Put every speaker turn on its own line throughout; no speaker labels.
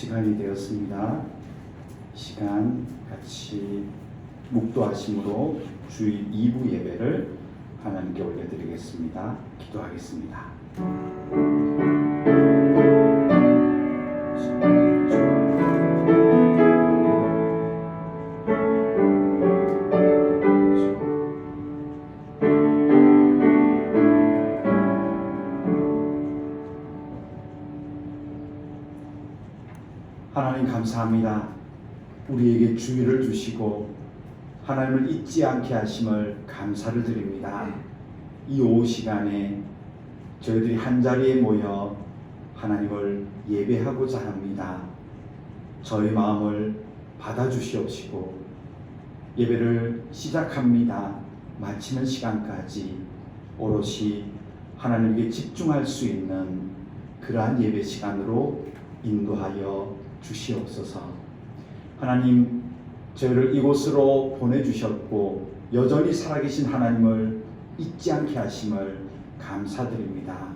시간이 되었습니다. 시간 같이 묵도하심으로 주일 2부 예배를 하나님께 올려드리겠습니다. 기도하겠습니다. 하나님 감사합니다. 우리에게 주의를 주시고 하나님을 잊지 않게 하심을 감사를 드립니다. 이 오후 시간에 저희들이 한자리에 모여 하나님을 예배하고자 합니다. 저희 마음을 받아주시옵시고 예배를 시작합니다. 마치는 시간까지 오롯이 하나님께 집중할 수 있는 그러한 예배 시간으로 인도하여 주시옵소서. 하나님, 저희를 이곳으로 보내주셨고 여전히 살아계신 하나님을 잊지 않게 하심을 감사드립니다.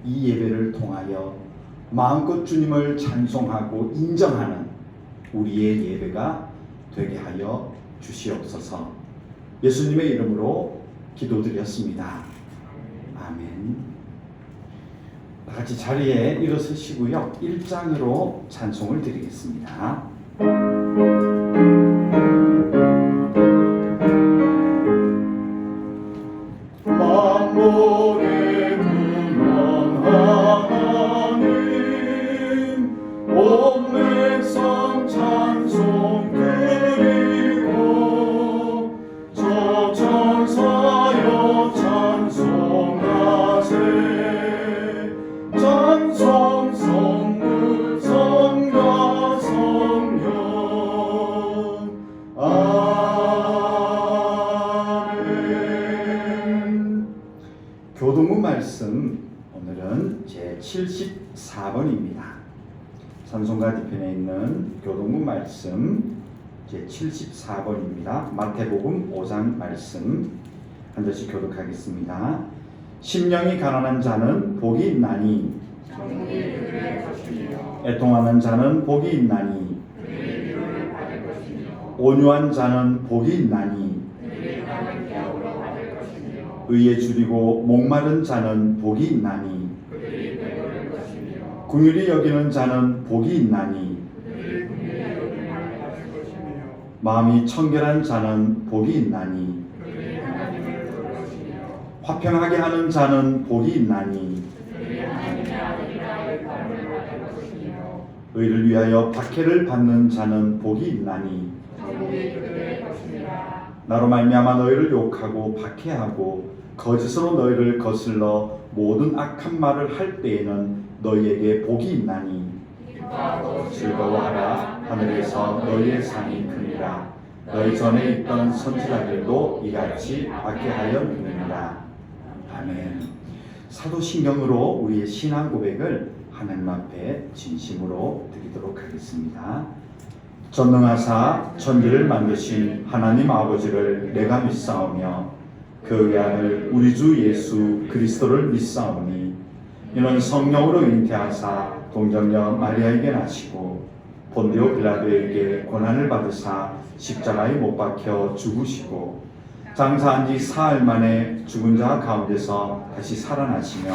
이 예배를 통하여 마음껏 주님을 찬송하고 인정하는 우리의 예배가 되게 하여 주시옵소서. 예수님의 이름으로 기도드렸습니다. 아멘. 같이 자리에 일어서시고요. 1장으로 찬송을 드리겠습니다. 만복의 근원 하나님 온 백성 찬송 드리고 저 천사여 찬송하세 찬송 성부 성자 성령 아멘. 교동문 말씀 오늘은 제 74번입니다. 찬송가 뒤편에 있는 교동문 말씀 제 74번입니다. 마태복음 5장 말씀 한 절씩 교독하겠습니다. 심령이 가난한 자는 복이 있나니 애통하는 자는 복이 있나니 온유한 자는 복이 있나니 의에 줄이고 목마른 자는 복이 있나니 긍휼히 여기는 자는 복이 있나니 마음이 청결한 자는 복이 있나니 화평하게 하는 자는 복이 있나니 의를 위하여 박해를 받는 자는 복이 있나니 나로 말미암아 너희를 욕하고 박해하고 거짓으로 너희를 거슬러 모든 악한 말을 할 때에는 너희에게 복이 있나니 즐거워하라 하늘에서 너희의 상이 크니라 너희 전에 있던 선지자들도 이같이 박해하였느니라. 아멘. 사도신경으로 우리의 신앙 고백을 하나님 앞에 진심으로 드리도록 하겠습니다. 전능하사 천지를 만드신 하나님 아버지를 내가 믿사오며 그 외아들 우리 주 예수 그리스도를 믿사오니 이는 성령으로 잉태하사 동정녀 마리아에게 나시고 본디오 빌라도에게 고난을 받으사 십자가에 못 박혀 죽으시고 장사한 지 사흘 만에 죽은 자 가운데서 다시 살아나시며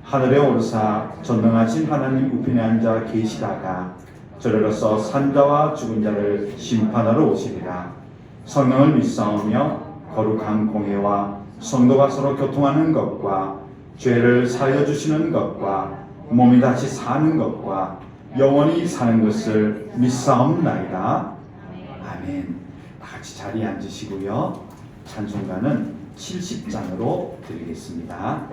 하늘에 오르사 전능하신 하나님 우편에 앉아 계시다가 저리로서 산자와 죽은 자를 심판하러 오시리라. 성령을 믿사오며 거룩한 공회와 성도가 서로 교통하는 것과 죄를 사하여 주시는 것과 몸이 다시 사는 것과 영원히 사는 것을 믿사옵나이다. 아멘. 다 같이 자리에 앉으시고요. 찬송가는 70장으로 드리겠습니다.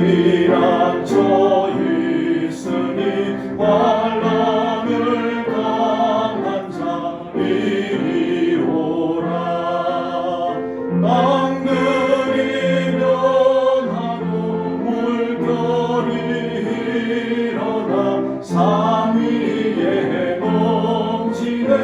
피난처 있으니 환난을 당한 자 이리 오라. 땅들이 변하고 물결이 일어나 산 위에 넘치네.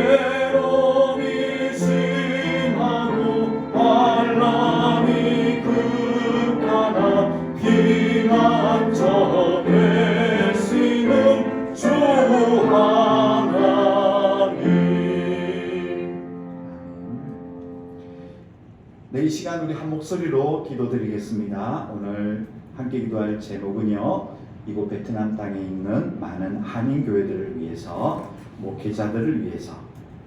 괴로움이 심하고 환난이 극하나 피난처 되시는 주 하나님. 네, 이 시간 우리 한 목소리로 기도드리겠습니다. 오늘 함께 기도할 제목은요, 이곳 베트남 땅에 있는 많은 한인 교회들을 위해서, 목회자들을 위해서,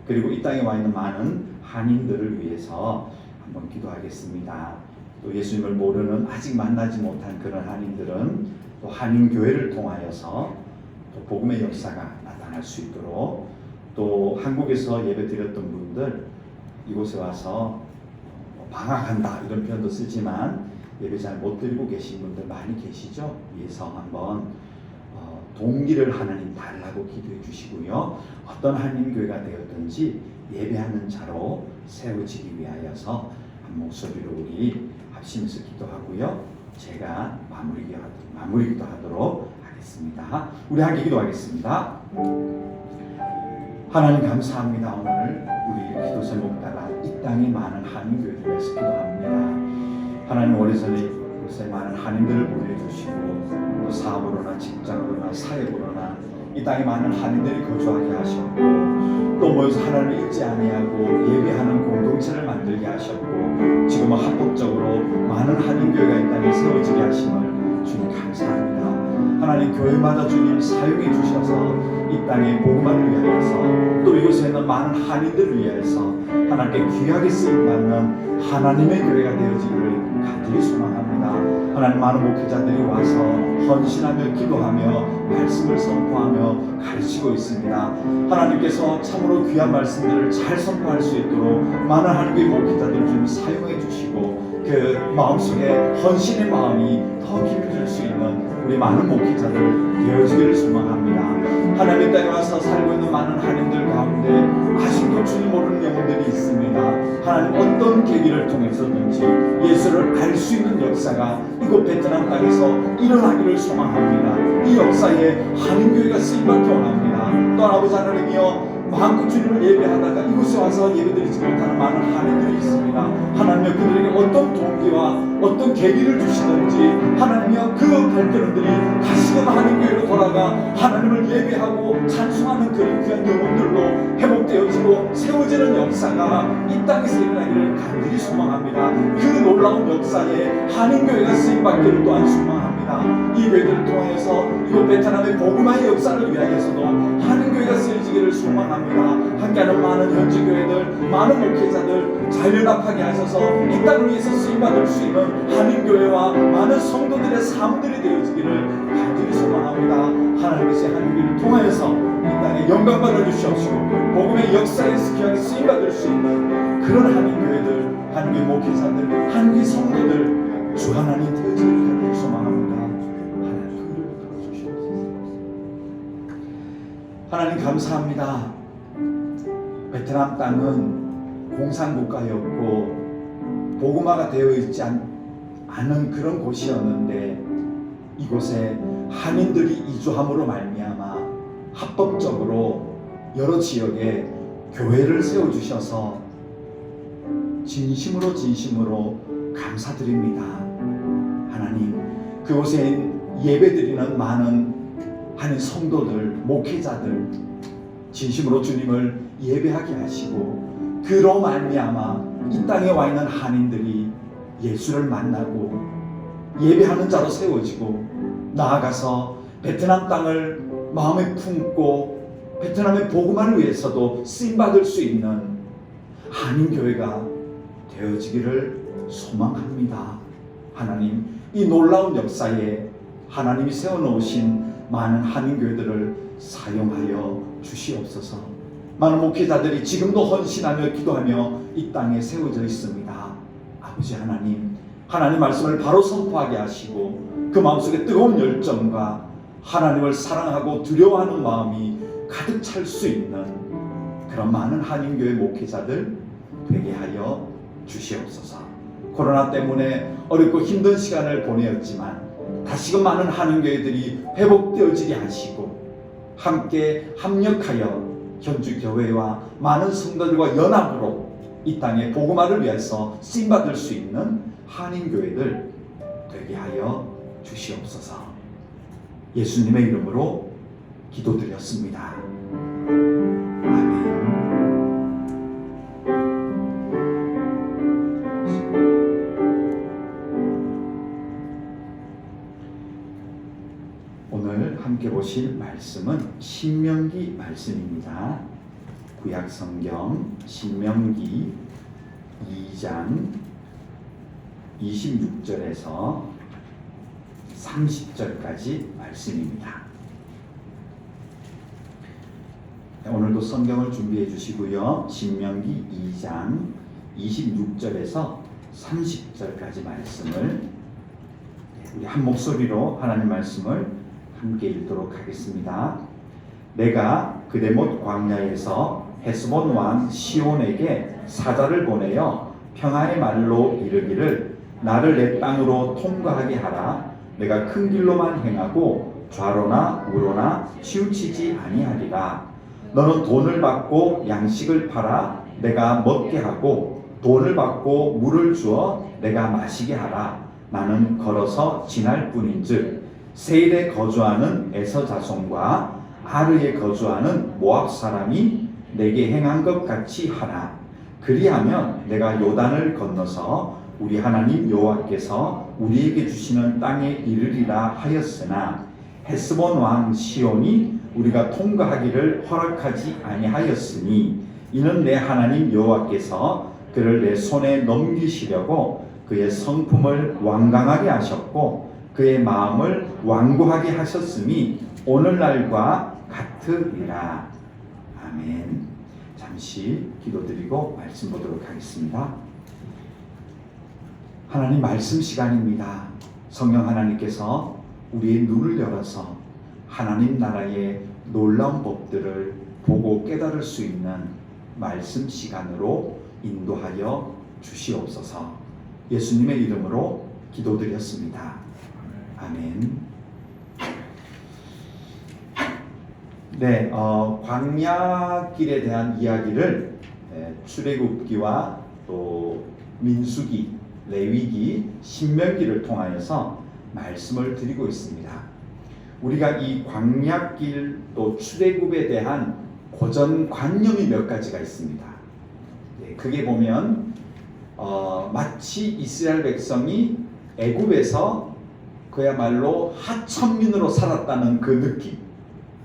그리고 이 땅에 와 있는 많은 한인들을 위해서 한번 기도하겠습니다. 또 예수님을 모르는, 아직 만나지 못한 그런 한인들은 또 한인 교회를 통하여서 또 복음의 역사가 나타날 수 있도록, 또 한국에서 예배드렸던 분들 이곳에 와서 방황한다 이런 표현도 쓰지만 예배 잘 못 드리고 계신 분들 많이 계시죠? 위해서 한번 동기를 하나님 달라고 기도해 주시고요. 어떤 한인교회가 되었든지 예배하는 자로 세워지기 위하여서 한 목소리로 우리 합심해서 기도하고요. 제가 마무리 기도하도록 하겠습니다. 우리 함께 기도하겠습니다. 하나님 감사합니다. 오늘 우리 기도 제목 따라 이 땅에 많은 한인교회를 위해서 기도합니다. 하나님, 오래전에 이곳에 많은 한인들을 보내주시고 또 사업으로나 직장으로나 사역으로나 이 땅에 많은 한인들이 거주하게 하셨고, 또 모여서 하나님을 잊지 아니하고 예배하는 공동체를 만들게 하셨고, 지금은 합법적으로 많은 한인교회가 이 땅에 세워지게 하심을 주님 감사합니다. 하나님, 교회마다 주님 사용해 주셔서 이 땅의 복음을 위하여서, 또 이곳에 있는 많은 한인들을 위하여서 하나님께 귀하게 쓰임받는 하나님의 교회가 되어지기를 간절히 소망합니다. 하나님, 많은 목회자들이 와서 헌신하며 기도하며 말씀을 선포하며 가르치고 있습니다. 하나님께서 참으로 귀한 말씀들을 잘 선포할 수 있도록 많은 하나님의 목회자들을 좀 사용해 주시고, 그 마음속에 헌신의 마음이 더 깊어질 수 있는 우리 많은 목회자들 되어지기를 소망합니다. 하나님 땅에 와서 살고 있는 많은 한인들 가운데 아직도 주님 모르는 영혼들이 있습니다. 하나님, 어떤 계기를 통해서든지 예수를 알 수 있는 역사가 이곳 베트남 땅에서 일어나기를 소망합니다. 이 역사에 한인교회가 쓰임받기 원합니다. 또 아버지 하나님이여, 마음껏 주님을 예배하다가 이곳에 와서 예배드리지 못하는 많은 한인들이 있습니다. 하나님여, 그들에게 어떤 동기와 어떤 계기를 주시든지 하나님여, 그 발걸음들이 다시금 한인교회로 돌아가 하나님을 예배하고 찬송하는 그런 귀한 영혼들로 회복되어지고 세워지는 역사가 이 땅에서 일어나기를 간절히 소망합니다. 그 놀라운 역사에 한인교회가 쓰임받기를 또한 소망합니다. 이 교회들을 통해서 이곳 베트남의 복음화의 역사를 위하여서도 한인교회가 쓰여지기를 소망합니다. 함께하는 많은 현지교회들, 많은 목회자들 잘 연합하게 하셔서 이 땅을 위해서 쓰임받을 수 있는 한인교회와 많은 성도들의 삶들이 되어지기를 간절히 소망합니다. 하나님께서 한인교회를 통하여서 이 땅에 영광 받아주시옵시고, 복음의 역사에서 귀하게 쓰임받을 수 있는 그런 한인교회들, 한인교회 목회자들, 한인교회 성도들 주 하나님 되어지기를 간절히 소망합니다. 하나님 감사합니다. 베트남 땅은 공산국가였고 복음화가 되어 있지 않은 그런 곳이었는데, 이곳에 한인들이 이주함으로 말미암아 합법적으로 여러 지역에 교회를 세워주셔서 진심으로 감사드립니다. 하나님, 그곳에 예배드리는 많은 한인 성도들, 목회자들 진심으로 주님을 예배하게 하시고, 그로 말미암아 이 땅에 와 있는 한인들이 예수를 만나고 예배하는 자로 세워지고, 나아가서 베트남 땅을 마음에 품고 베트남의 복음화를 위해서도 쓰임받을 수 있는 한인교회가 되어지기를 소망합니다. 하나님, 이 놀라운 역사에 하나님이 세워놓으신 많은 한인교회들을 사용하여 주시옵소서. 많은 목회자들이 지금도 헌신하며 기도하며 이 땅에 세워져 있습니다. 아버지 하나님, 하나님 말씀을 바로 선포하게 하시고, 그 마음속에 뜨거운 열정과 하나님을 사랑하고 두려워하는 마음이 가득 찰 수 있는 그런 많은 한인교회 목회자들 되게 하여 주시옵소서. 코로나 때문에 어렵고 힘든 시간을 보내었지만 다시금 많은 한인교회들이 회복되어지게 하시고, 함께 합력하여 현주 교회와 많은 성도들과 연합으로 이 땅에 복음화를 위해서 쓰임받을 수 있는 한인교회들 되게 하여 주시옵소서. 예수님의 이름으로 기도드렸습니다. 아멘. 오늘 함께 보실 말씀은 신명기 말씀입니다. 구약성경 신명기 2장 26절에서 30절까지 말씀입니다. 오늘도 성경을 준비해 주시고요. 신명기 2장 26절에서 30절까지 말씀을 우리 한 목소리로 하나님 말씀을 함께 읽도록 하겠습니다. 내가 그대못 광야에서 헤스본 왕 시온에게 사자를 보내어 평화의 말로 이르기를 나를 내 땅으로 통과하게 하라. 내가 큰 길로만 행하고 좌로나 우로나 치우치지 아니하리라. 너는 돈을 받고 양식을 팔아 내가 먹게 하고 돈을 받고 물을 주어 내가 마시게 하라. 나는 걸어서 지날 뿐인즉 세일에 거주하는 에서 자손과 아르에 거주하는 모압 사람이 내게 행한 것 같이 하라. 그리하면 내가 요단을 건너서 우리 하나님 여호와께서 우리에게 주시는 땅에 이르리라 하였으나 헤스본 왕 시온이 우리가 통과하기를 허락하지 아니하였으니 이는 내 하나님 여호와께서 그를 내 손에 넘기시려고 그의 성품을 완강하게 하셨고 그의 마음을 완고하게 하셨음이 오늘날과 같으리라. 아멘. 잠시 기도드리고 말씀 보도록 하겠습니다. 하나님 말씀 시간입니다. 성령 하나님께서 우리의 눈을 열어서 하나님 나라의 놀라운 법들을 보고 깨달을 수 있는 말씀 시간으로 인도하여 주시옵소서. 예수님의 이름으로 기도드렸습니다. 아멘. 네, 광야길에 대한 이야기를 출애굽기와 또 민수기, 레위기, 신명기를 통하여서 말씀을 드리고 있습니다. 우리가 이 광야길 또 출애굽에 대한 고정관념이 몇 가지가 있습니다. 그게 보면 마치 이스라엘 백성이 애굽에서 그야말로 하천민으로 살았다는 그 느낌.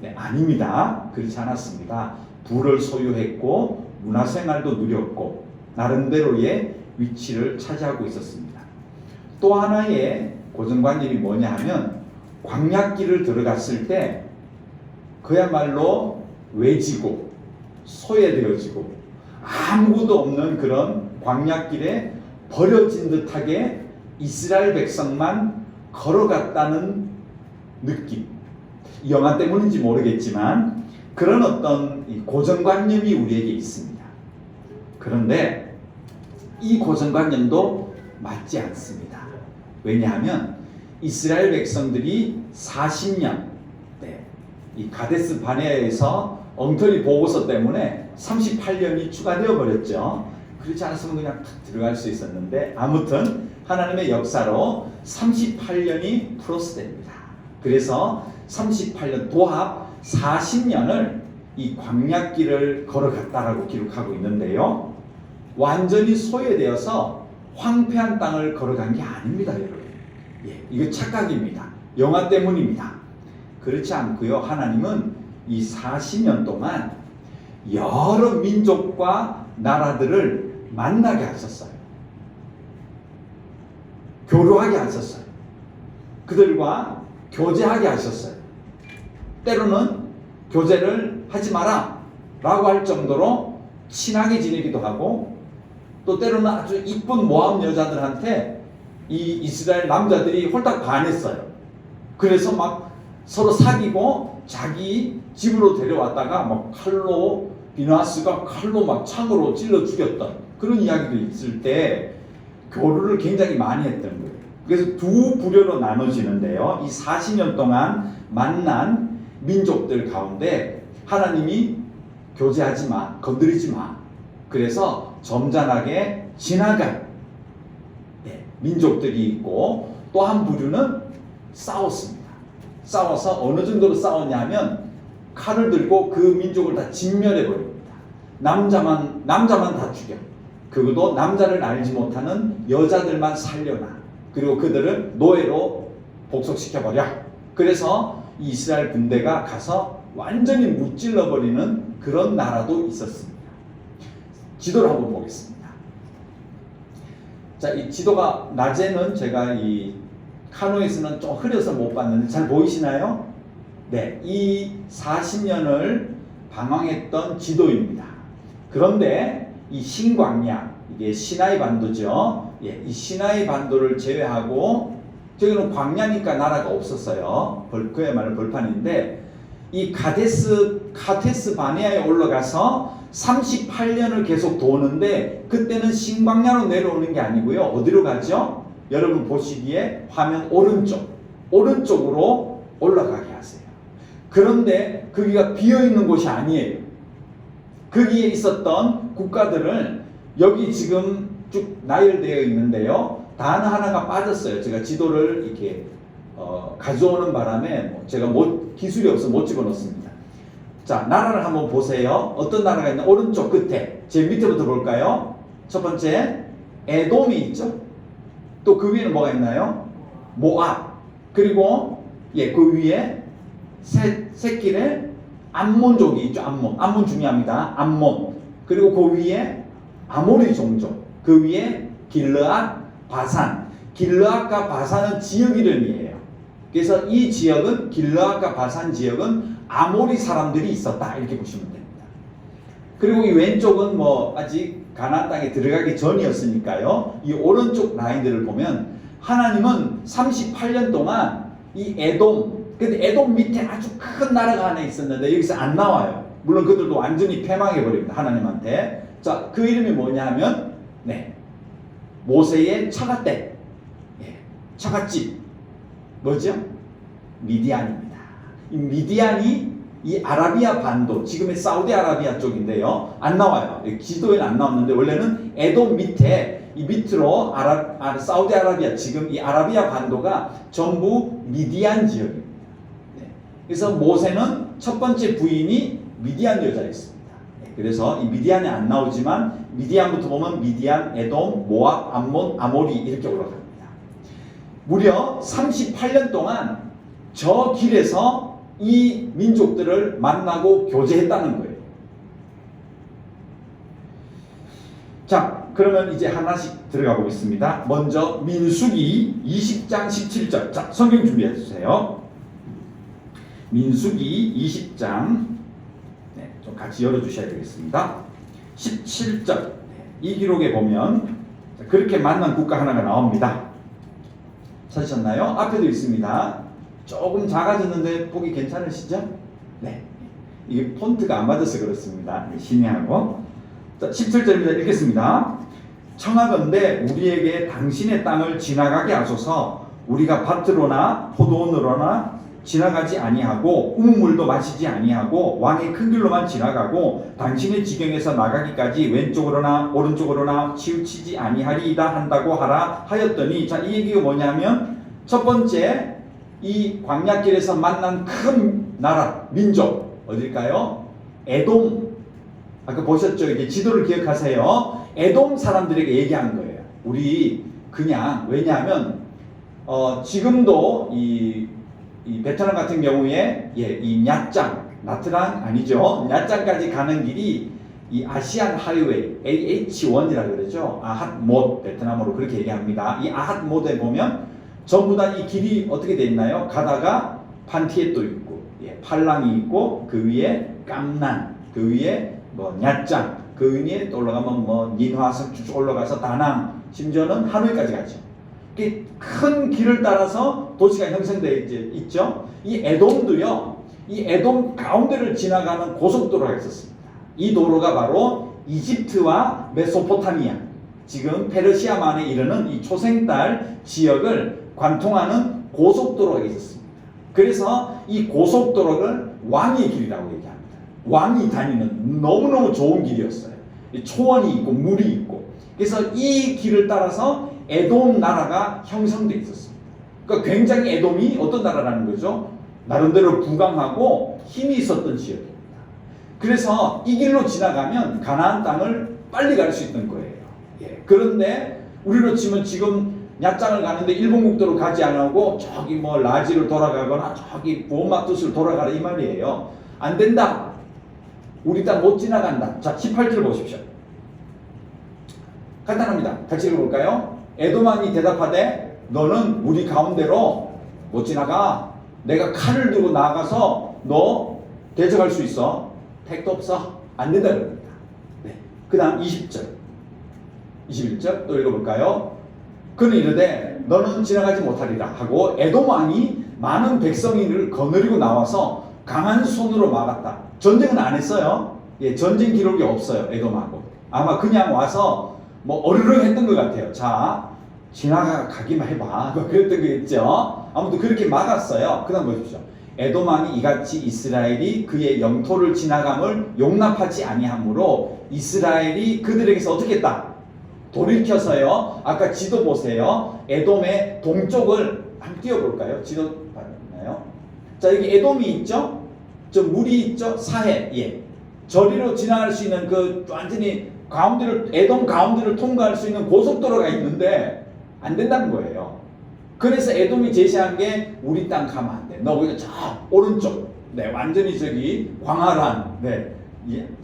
네, 아닙니다. 그렇지 않았습니다. 부를 소유했고 문화생활도 누렸고 나름대로의 위치를 차지하고 있었습니다. 또 하나의 고정관념이 뭐냐 하면 광야길을 들어갔을 때 그야말로 외지고 소외되어지고 아무것도 없는 그런 광야길에 버려진 듯하게 이스라엘 백성만 걸어갔다는 느낌. 이 영화 때문인지 모르겠지만 그런 어떤 고정관념이 우리에게 있습니다. 그런데 이 고정관념도 맞지 않습니다. 왜냐하면 이스라엘 백성들이 40년 이 가데스 바네아에서 엉터리 보고서 때문에 38년이 추가되어 버렸죠. 그렇지 않았으면 그냥 탁 들어갈 수 있었는데 아무튼 하나님의 역사로 38년이 플러스 됩니다. 그래서 38년 도합 40년을 이 광야길을 걸어갔다라고 기록하고 있는데요. 완전히 소외되어서 황폐한 땅을 걸어간 게 아닙니다, 여러분. 이거 착각입니다. 영화 때문입니다. 그렇지 않고요. 하나님은 이 40년 동안 여러 민족과 나라들을 만나게 하셨어요. 교류하게 하셨어요. 그들과 교제하게 하셨어요. 때로는 교제를 하지 마라 라고 할 정도로 친하게 지내기도 하고 또 때로는 아주 이쁜 모압 여자들한테 이 이스라엘 남자들이 홀딱 반했어요. 그래서 막 서로 사귀고 자기 집으로 데려왔다가 막 칼로 비나스가 칼로 막 창으로 찔러 죽였던 그런 이야기도 있을 때 교류를 굉장히 많이 했던 거예요. 그래서 두 부류로 나눠지는데요. 이 40년 동안 만난 민족들 가운데 하나님이 교제하지 마, 건드리지 마. 그래서 점잖하게 지나간 민족들이 있고, 또 한 부류는 싸웠습니다. 싸워서 어느 정도로 싸웠냐면 칼을 들고 그 민족을 다 진멸해 버립니다. 남자만 다 죽여. 그것도 남자를 알지 못하는 여자들만 살려놔. 그리고 그들을 노예로 복속시켜 버려. 그래서 이스라엘 군대가 가서 완전히 무찔러 버리는 그런 나라도 있었습니다. 지도를 한번 보겠습니다. 자, 이 지도가 낮에는 제가 이 카노에서는 좀 흐려서 못 봤는데 잘 보이시나요? 네, 이 40년을 방황했던 지도입니다. 그런데 이 신광야, 이게 시나이 반도죠. 예, 이 시나이 반도를 제외하고 저기는 광야니까 나라가 없었어요. 그야말로 벌판인데, 이 카데스 바네아에 올라가서 38년을 계속 도는데, 그때는 신광야로 내려오는 게 아니고요. 어디로 가죠? 여러분 보시기에 화면 오른쪽으로 올라가게 하세요. 그런데 거기가 비어있는 곳이 아니에요. 거기에 있었던 국가들을 여기 지금 쭉 나열되어 있는데요. 단 하나가 빠졌어요. 제가 지도를 이렇게 가져오는 바람에 제가 기술이 없어서 못 집어넣습니다. 자, 나라를 한번 보세요. 어떤 나라가 있나? 오른쪽 끝에 제일 밑에부터 볼까요? 첫 번째 에돔이 있죠. 또 그 위에는 뭐가 있나요? 모압. 그리고 그 위에 새길에 암몬족이 있죠. 암몬 중요합니다. 암몬. 그리고 그 위에 아모리 종족. 그 위에 길르앗, 바산. 길르앗과 바산은 지역 이름이에요. 그래서 이 지역은, 길르앗과 바산 지역은 아모리 사람들이 있었다, 이렇게 보시면 됩니다. 그리고 이 왼쪽은 아직 가나안 땅에 들어가기 전이었으니까요. 이 오른쪽 라인들을 보면 하나님은 38년 동안 이 에돔, 근데 에돔 밑에 아주 큰 나라가 하나 있었는데 여기서 안 나와요. 물론 그들도 완전히 패망해버립니다, 하나님한테. 자, 그 이름이 뭐냐 하면 모세의 처갓댁, 처갓집 뭐죠? 미디안입니다. 이 미디안이 이 아라비아 반도, 지금의 사우디아라비아 쪽인데요. 안 나와요. 지도에는 안 나왔는데 원래는 에돔 밑에, 이 밑으로 사우디아라비아, 지금 이 아라비아 반도가 전부 미디안 지역입니다. 그래서 모세는 첫 번째 부인이 미디안 여자였습니다. 그래서 이 미디안이 안 나오지만 미디안부터 보면 미디안, 에돔, 모압, 암몬, 아모리 이렇게 올라갑니다. 무려 38년 동안 저 길에서 이 민족들을 만나고 교제했다는 거예요. 자, 그러면 이제 하나씩 들어가 보겠습니다. 먼저 민수기 20장 17절. 자, 성경 준비해 주세요. 민수기 20장, 좀 같이 열어주셔야 되겠습니다. 17절. 이 기록에 보면 그렇게 만난 국가 하나가 나옵니다. 찾으셨나요? 앞에도 있습니다. 조금 작아졌는데 보기 괜찮으시죠? 네. 이게 폰트가 안 맞아서 그렇습니다. 신의하고. 자, 17절입니다. 읽겠습니다. 청하건대 우리에게 당신의 땅을 지나가게 하소서. 우리가 밭으로나 포도원으로나 지나가지 아니하고 우물도 마시지 아니하고 왕의 큰 길로만 지나가고 당신의 지경에서 나가기까지 왼쪽으로나 오른쪽으로나 치우치지 아니하리이다 한다고 하라 하였더니, 자, 이 얘기가 뭐냐면 첫 번째, 이 광야길에서 만난 큰 나라, 민족 어딜까요? 에돔. 아까 보셨죠? 이게 지도를 기억하세요. 에돔 사람들에게 얘기한 거예요. 우리 그냥, 왜냐하면 지금도 이 베트남 같은 경우에 이 냐짱, 나트랑 아니죠. 냐짱까지 가는 길이 이 아시안 하이웨이 AH1이라고 그러죠. 아핫못, 베트남어로 그렇게 얘기합니다. 이 아핫못에 보면 전부 다 이 길이 어떻게 돼 있나요? 가다가 판티에또 있고, 팔랑이 있고, 그 위에 깜난, 그 위에 냐짱, 그 위에 또 올라가면 닌화성 쭉 올라가서 다낭, 심지어는 하노이까지 가죠. 큰 길을 따라서 도시가 형성되어 있죠. 이 에돔도요, 이 에돔 가운데를 지나가는 고속도로가 있었습니다. 이 도로가 바로 이집트와 메소포타미아, 지금 페르시아만에 이르는 이 초생달 지역을 관통하는 고속도로가 있었습니다. 그래서 이 고속도로를 왕의 길이라고 얘기합니다. 왕이 다니는 너무너무 좋은 길이었어요. 초원이 있고 물이 있고. 그래서 이 길을 따라서 에돔 나라가 형성돼 있었습니다. 그러니까 굉장히 에돔이 어떤 나라라는 거죠? 나름대로 부강하고 힘이 있었던 지역입니다. 그래서 이 길로 지나가면 가나안 땅을 빨리 갈 수 있는 거예요. 예. 그런데 우리로 치면 지금 얏장을 가는데 일본 국도로 가지 않고 저기 뭐 라지를 돌아가거나 저기 부온마투스를 돌아가라 이 말이에요. 안 된다. 우리 땅 못 지나간다. 자, 18절 보십시오. 간단합니다. 같이 읽어볼까요? 에돔 왕이 대답하되 너는 우리 가운데로 못 지나가. 내가 칼을 들고 나가서 너 대적할 수 있어. 택도 없어. 안 된다 그럽니다. 네. 그 다음 20절 21절 또 읽어볼까요? 그는 이르되 너는 지나가지 못하리라 하고 에돔 왕이 많은 백성인을 거느리고 나와서 강한 손으로 막았다. 전쟁은 안 했어요. 예, 전쟁 기록이 없어요. 에돔하고 아마 그냥 와서 뭐 어르렁 했던 것 같아요. 자, 지나가기만 해봐. 그랬던 거 있죠. 아무튼 그렇게 막았어요. 그 다음 보십시오. 에돔 왕이 이같이 이스라엘이 그의 영토를 지나감을 용납하지 아니하므로 이스라엘이 그들에게서 어떻게 했다? 돌이켜서요. 아까 지도 보세요. 에돔의 동쪽을 한번 띄워볼까요? 지도 봤나요? 자, 여기 에돔이 있죠? 저 물이 있죠? 사해. 예. 저리로 지나갈 수 있는 그 완전히 가운데를 에돔 가운데를 통과할 수 있는 고속도로가 있는데 안 된다는 거예요. 그래서 에돔이 제시한 게 우리 땅 가면 안 돼. 너 거기 저 오른쪽. 네, 완전히 저기 광활한. 네,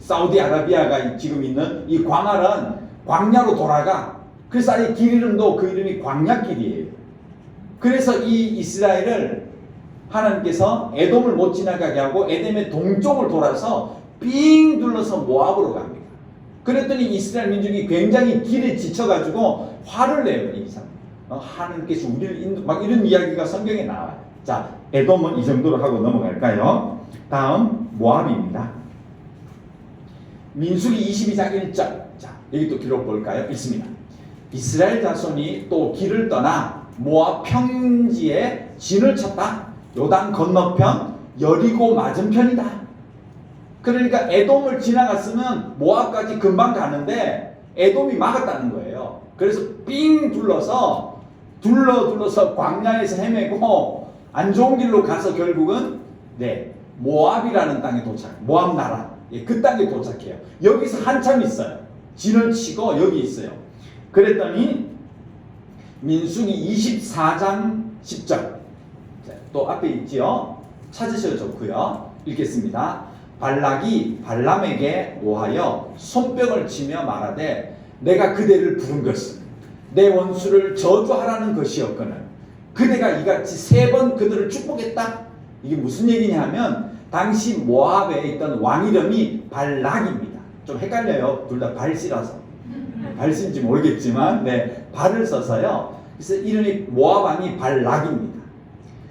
사우디아라비아가 지금 있는 이 광활한 광야로 돌아가. 그래서 아예 길 이름도 그 이름이 광야길이에요. 그래서 이 이스라엘을 하나님께서 에돔을 못 지나가게 하고 에돔의 동쪽을 돌아서 삥 둘러서 모압으로 갑니다. 그랬더니 이스라엘 민족이 굉장히 길에 지쳐가지고 화를 내요. 이 사람. 하나님께서 우리를 막 이런 이야기가 성경에 나와요. 자, 에돔은 이 정도로 하고 넘어갈까요? 다음 모압입니다. 민수기 22장 1절. 자, 여기 또 기록 볼까요? 있습니다. 이스라엘 자손이 또 길을 떠나 모압 평지에 진을 쳤다. 요단 건너편 여리고 맞은편이다. 그러니까 에돔을 지나갔으면 모압까지 금방 가는데 에돔이 막았다는 거예요. 그래서 삥 둘러서 광야에서 헤매고 안 좋은 길로 가서 결국은 네, 모압이라는 땅에 도착. 모압 나라. 예, 그 땅에 도착해요. 여기서 한참 있어요. 진을 치고 여기 있어요. 그랬더니 민수기 24장 10절. 자, 또 앞에 있지요. 찾으셔도 좋고요. 읽겠습니다. 발락이 발람에게 노하여 손뼉을 치며 말하되 내가 그대를 부른 것은 내 원수를 저주하라는 것이었거늘 그대가 이같이 3번 그들을 축복했다. 이게 무슨 얘기냐 하면 당시 모압에 있던 왕 이름이 발락입니다. 좀 헷갈려요. 둘 다 발씨라서. 발씨인지 모르겠지만 네, 발을 써서요. 그래서 이름이 모압 왕이 발락입니다.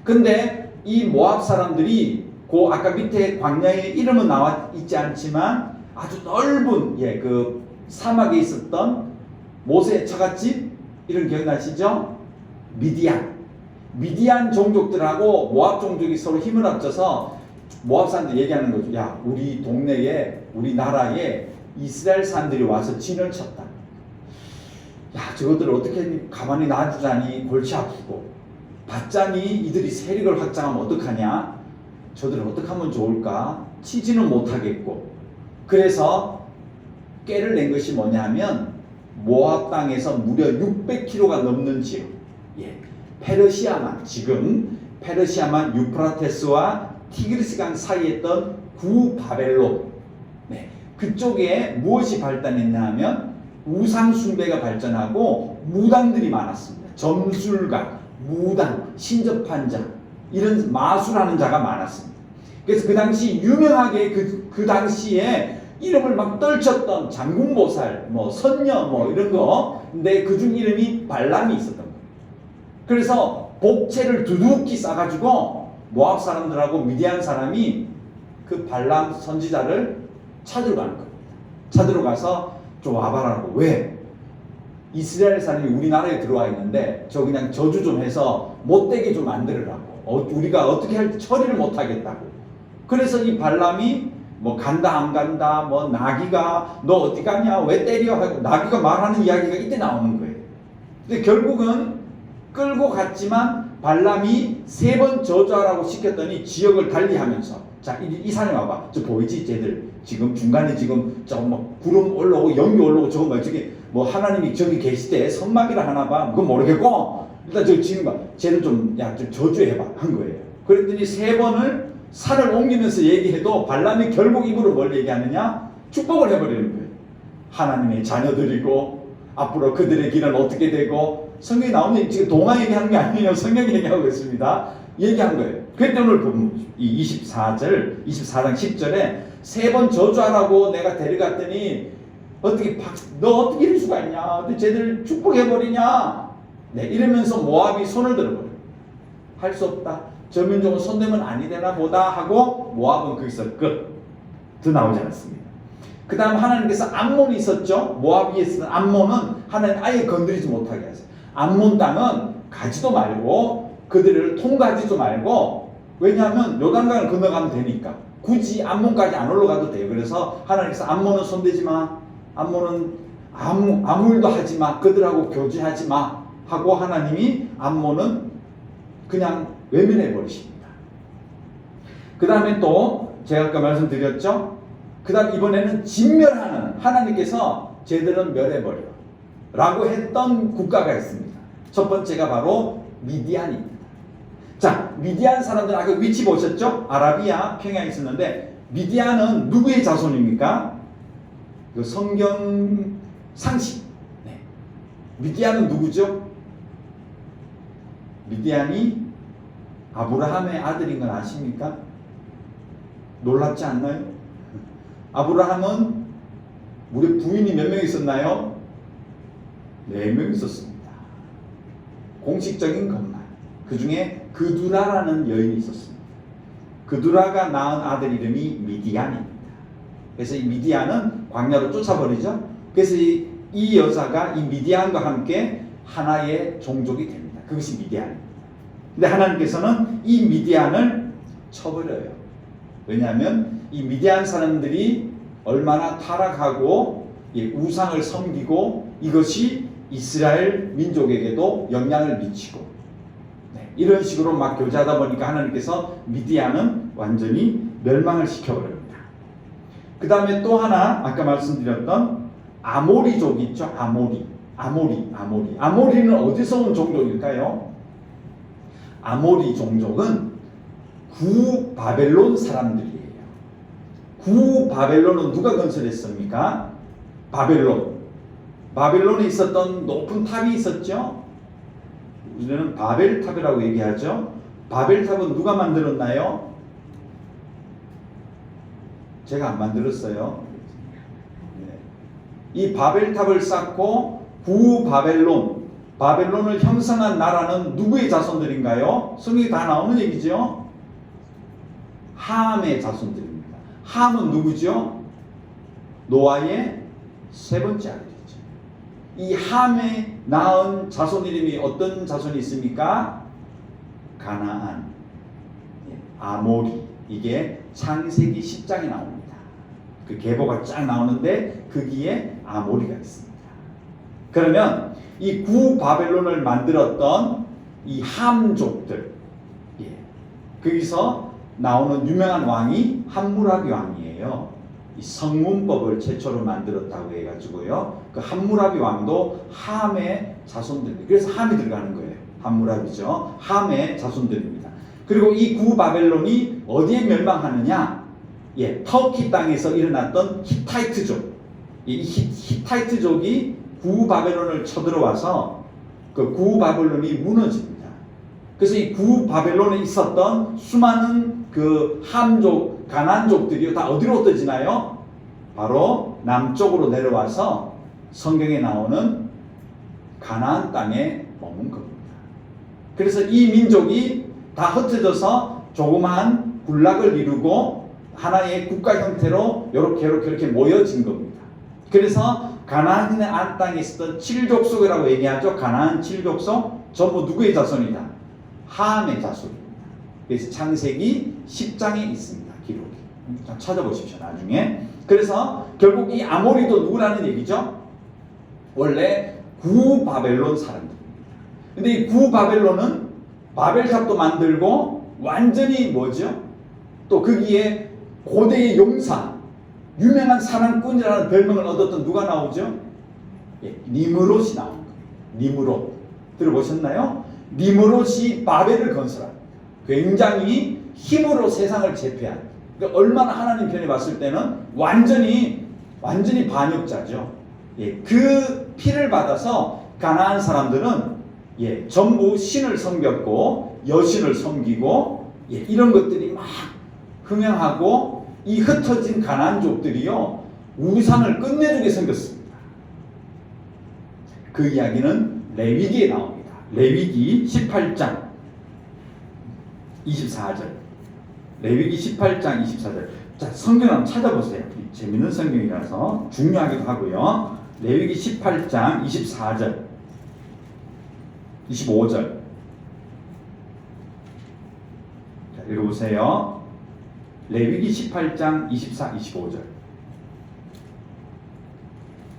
근데 이 모압 사람들이 그 아까 밑에 광야에 이름은 나와 있지 않지만 아주 넓은 그 사막에 있었던 모세의 처갓집 이런 기억나시죠? 미디안 종족들하고 모압 종족이 서로 힘을 합쳐서 모압 사람들이 얘기하는 거죠. 야, 우리 동네에 우리 나라에 이스라엘 사람들이 와서 진을 쳤다. 야, 저것들을 어떻게 가만히 놔두자니 골치 아프고 받자니 이들이 세력을 확장하면 어떡하냐? 저들을 어떻게 하면 좋을까? 치지는 못하겠고 그래서 꾀를 낸 것이 뭐냐 하면 모압 땅에서 무려 600km가 넘는 지역 페르시아만 지금 페르시아만 유프라테스와 티그리스강 사이에 있던 구바벨론 그쪽에 무엇이 발달했냐 하면 우상 숭배가 발전하고 무당들이 많았습니다. 점술가, 무당, 신접한 자 이런 마술하는 자가 많았습니다. 그래서 그 당시 유명하게 그 당시에 이름을 막 떨쳤던 장군보살, 선녀 이런 거 근데 그중 이름이 발람이 있었던 거예요. 그래서 복채를 두둑히 싸가지고 모압 사람들하고 미디안 사람이 그 발람 선지자를 찾으러 가는 겁니다. 찾으러 가서 좀 와봐라고. 왜? 이스라엘 사람이 우리나라에 들어와 있는데 저 그냥 저주 좀 해서 못되게 좀 만들으라고. 우리가 어떻게 할 때 처리를 못하겠다고. 그래서 이 발람이 뭐 간다 안 간다, 뭐 나귀가 너 어디 가냐, 왜 때려 하고 나귀가 말하는 이야기가 이때 나오는 거예요. 근데 결국은 끌고 갔지만 발람이 3번 저주하라고 시켰더니 지역을 달리하면서, 자, 이 사람이 와봐. 저 보이지? 쟤들 지금 중간에 지금 저 뭐 구름 올라오고 연기 올라오고 저거 뭐 저기 뭐 하나님이 저기 계시대, 선막이라 하나 봐. 그건 모르겠고 일단 저 지금 봐. 쟤는 좀 저주해봐 한 거예요. 그랬더니 3번을 산을 옮기면서 얘기해도 발람이 결국 입으로 뭘 얘기하느냐? 축복을 해버리는 거예요. 하나님의 자녀들이고 앞으로 그들의 길은 어떻게 되고, 성경에 나오는 지금 동화 얘기하는 게 아니에요. 성경 얘기하고 있습니다. 얘기한 거예요. 그때 오늘 보면 이 24장 10절에 3번 저주하라고 내가 데려갔더니 너 어떻게 이럴 수가 있냐? 근데 쟤들 축복해버리냐? 네, 이러면서 모압이 손을 들어버려요. 할 수 없다. 저 민족은 손대면 아니 되나 보다 하고 모압은 거기서 끝. 더 나오지 않았습니다. 그 다음 하나님께서 암몬이 있었죠. 모압 위에 있었던 암몬은 하나님 아예 건드리지 못하게 하세요. 암몬 땅은 가지도 말고 그들을 통과하지도 말고, 왜냐하면 요단강을 건너가면 되니까 굳이 암몬까지 안 올라가도 돼요. 그래서 하나님께서 암몬은 손대지 마, 암몬은 아무 일도 하지 마, 그들하고 교제하지 마 하고 하나님이 암몬은 그냥 외면해 버리십니다. 그 다음에 또 제가 아까 말씀드렸죠. 그 다음 이번에는 진멸하는, 하나님께서 쟤들은 멸해버려 라고 했던 국가가 있습니다. 첫 번째가 바로 미디안입니다. 자, 미디안 사람들 아까 위치 보셨죠? 아라비아 평양에 있었는데 미디안은 누구의 자손입니까? 그 성경 상식. 네. 미디안은 누구죠? 미디안이 아브라함의 아들인 건 아십니까? 놀랍지 않나요? 아브라함은 우리 부인이 몇 명 있었나요? 4명 있었습니다. 공식적인 것만. 그 중에 그두라라는 여인이 있었습니다. 그두라가 낳은 아들 이름이 미디안입니다. 그래서 이 미디안은 광야로 쫓아버리죠. 그래서 이 여자가 이 미디안과 함께 하나의 종족이 됩니다. 그것이 미디안입니다. 근데 하나님께서는 이 미디안을 쳐버려요. 왜냐하면 이 미디안 사람들이 얼마나 타락하고 우상을 섬기고 이것이 이스라엘 민족에게도 영향을 미치고, 네, 이런 식으로 막 교제하다 보니까 하나님께서 미디안은 완전히 멸망을 시켜버립니다. 그 다음에 또 하나 아까 말씀드렸던 아모리족 있죠. 아모리는 어디서 온 종족일까요? 아모리 종족은 구바벨론 사람들이에요. 구바벨론은 누가 건설했습니까? 바벨론에 있었던 높은 탑이 있었죠. 우리는 바벨탑이라고 얘기하죠. 바벨탑은 누가 만들었나요? 제가 안 만들었어요. 네. 이 바벨탑을 쌓고 바벨론을 형성한 나라는 누구의 자손들인가요? 성경에 다 나오는 얘기죠. 함의 자손들입니다. 함은 누구죠? 노아의 3번째 아들이죠. 이 함에 낳은 자손 이름이 어떤 자손이 있습니까? 가나안, 아모리. 이게 창세기 10장에 나옵니다. 그 계보가 쫙 나오는데 거기에 아모리가 있습니다. 그러면 이 구바벨론을 만들었던 이 함족들, 거기서 나오는 유명한 왕이 함무라비 왕이에요. 이 성문법을 최초로 만들었다고 해가지고요. 그 함무라비 왕도 함의 자손들입니다. 그래서 함이 들어가는 거예요. 함무라비죠. 함의 자손들입니다. 그리고 이 구바벨론이 어디에 멸망하느냐? 터키 땅에서 일어났던 히타이트족. 이 히타이트족이 구바벨론을 쳐들어와서 그 구바벨론이 무너집니다. 그래서 이 구바벨론에 있었던 수많은 그 함족, 가나안족들이 다 어디로 흩어지나요? 바로 남쪽으로 내려와서 성경에 나오는 가나안 땅에 머문 겁니다. 그래서 이 민족이 다 흩어져서 조그마한 군락을 이루고 하나의 국가 형태로 이렇게 모여진 겁니다. 그래서 가나안 땅에 있었던 7족속이라고 얘기하죠. 가나안 7족속 전부 누구의 자손이다? 함의 자손입니다. 그래서 창세기 10장에 있습니다. 기록이. 찾아보십시오 나중에. 그래서 결국 이 아모리도 누구라는 얘기죠? 원래 구바벨론 사람들입니다. 근데 이 구바벨론은 바벨탑도 만들고 완전히 뭐죠? 또 거기에 고대의 용사, 유명한 사랑꾼이라는 별명을 얻었던 누가 나오죠? 예, 니므롯이 나온 거예요. 니므롯 들어보셨나요? 니므롯이 바벨을 건설한 굉장히 힘으로 세상을 제패한, 그러니까 얼마나 하나님 편에 봤을 때는 완전히 반역자죠. 예, 그 피를 받아서 가나안 사람들은 예, 전부 신을 섬겼고 여신을 섬기고 예, 이런 것들이 막 흥행하고 이 흩어진 가나안족들이요 우상을 끝내주게 생겼습니다. 그 이야기는 레위기에 나옵니다. 레위기 18장 24절. 레위기 18장 24절. 자, 성경 한번 찾아보세요. 재밌는 성경이라서 중요하기도 하고요. 레위기 18장 24절 25절. 자, 읽어보세요. 레위기 18장 24, 25절.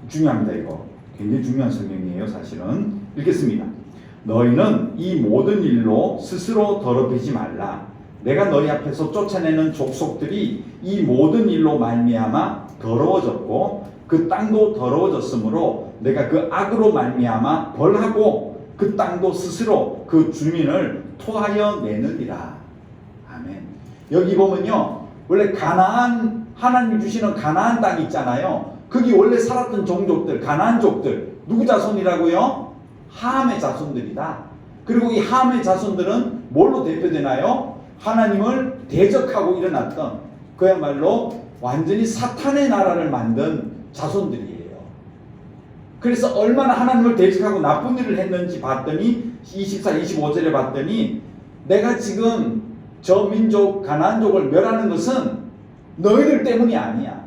중요합니다. 이거 굉장히 중요한 성경이에요. 사실은. 읽겠습니다. 너희는 이 모든 일로 스스로 더럽히지 말라. 내가 너희 앞에서 쫓아내는 족속들이 이 모든 일로 말미암아 더러워졌고 그 땅도 더러워졌으므로 내가 그 악으로 말미암아 벌하고 그 땅도 스스로 그 주민을 토하여 내느니라. 아멘. 여기 보면요, 원래 가나안, 하나님이 주시는 가나안 땅 있잖아요. 거기 원래 살았던 종족들, 가나안족들 누구 자손이라고요? 함의 자손들이다. 그리고 이 함의 자손들은 뭘로 대표되나요? 하나님을 대적하고 일어났던 그야말로 완전히 사탄의 나라를 만든 자손들이에요. 그래서 얼마나 하나님을 대적하고 나쁜 일을 했는지 봤더니 24, 25절에 봤더니 내가 지금 저 민족 가나안족을 멸하는 것은 너희들 때문이 아니야.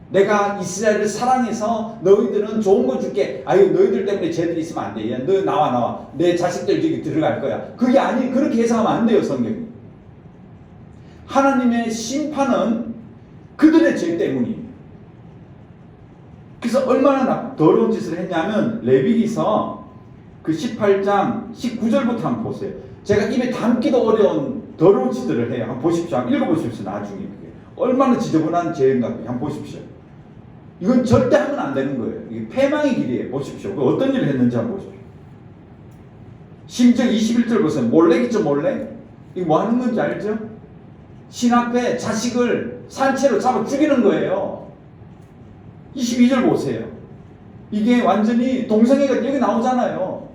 내가 이스라엘을 사랑해서 너희들은 좋은 거 줄게. 아유 너희들 때문에 쟤들이 있으면 안 돼. 야, 너 나와. 내 자식들 저기 들어갈 거야. 그게 아니, 그렇게 해석하면 안 돼요. 성경이. 하나님의 심판은 그들의 죄 때문이에요. 그래서 얼마나 더러운 짓을 했냐면 레위기서 그 18장 19절부터 한번 보세요. 제가 입에 담기도 어려운 더러운 짓들을 해요. 한번 보십시오. 한번 읽어보십시오. 나중에 그게 얼마나 지저분한 죄인가 한번 보십시오. 이건 절대 하면 안 되는 거예요. 이게 패망의 길이에요. 보십시오. 그 어떤 일을 했는지 한번 보십시오. 심지어 21절 보세요. 몰래겠죠, 몰래? 이거 뭐 하는 건지 알죠? 신 앞에 자식을 산채로 잡아 죽이는 거예요. 22절 보세요. 이게 완전히 동성애가 여기 나오잖아요.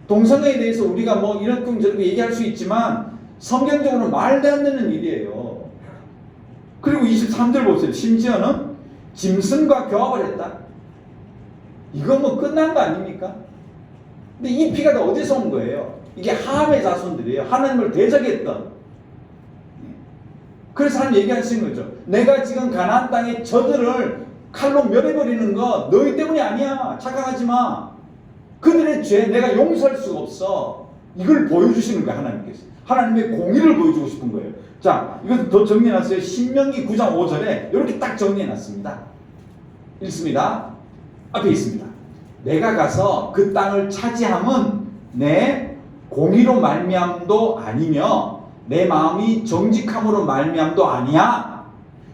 동성애에 대해서 우리가 뭐 이렇게 저렇게 얘기할 수 있지만 성경적으로는 말도 안 되는 일이에요. 그리고 23절 보세요. 심지어는 짐승과 교합을 했다. 이거 뭐 끝난 거 아닙니까? 근데 이 피가 다 어디서 온 거예요? 이게 함의 자손들이에요. 하나님을 대적했던. 그래서 하나님 얘기하시는 거죠. 내가 지금 가나안 땅에 저들을 칼로 멸해버리는 거 너희 때문이 아니야. 착각하지 마. 그들의 죄 내가 용서할 수가 없어. 이걸 보여주시는 거예요. 하나님께서. 하나님의 공의를 보여주고 싶은 거예요. 자, 이것도 더 정리해놨어요. 신명기 9장 5절에 이렇게 딱 정리해놨습니다. 읽습니다. 앞에 있습니다. 내가 가서 그 땅을 차지함은 내 공의로 말미암도 아니며 내 마음이 정직함으로 말미암도 아니야.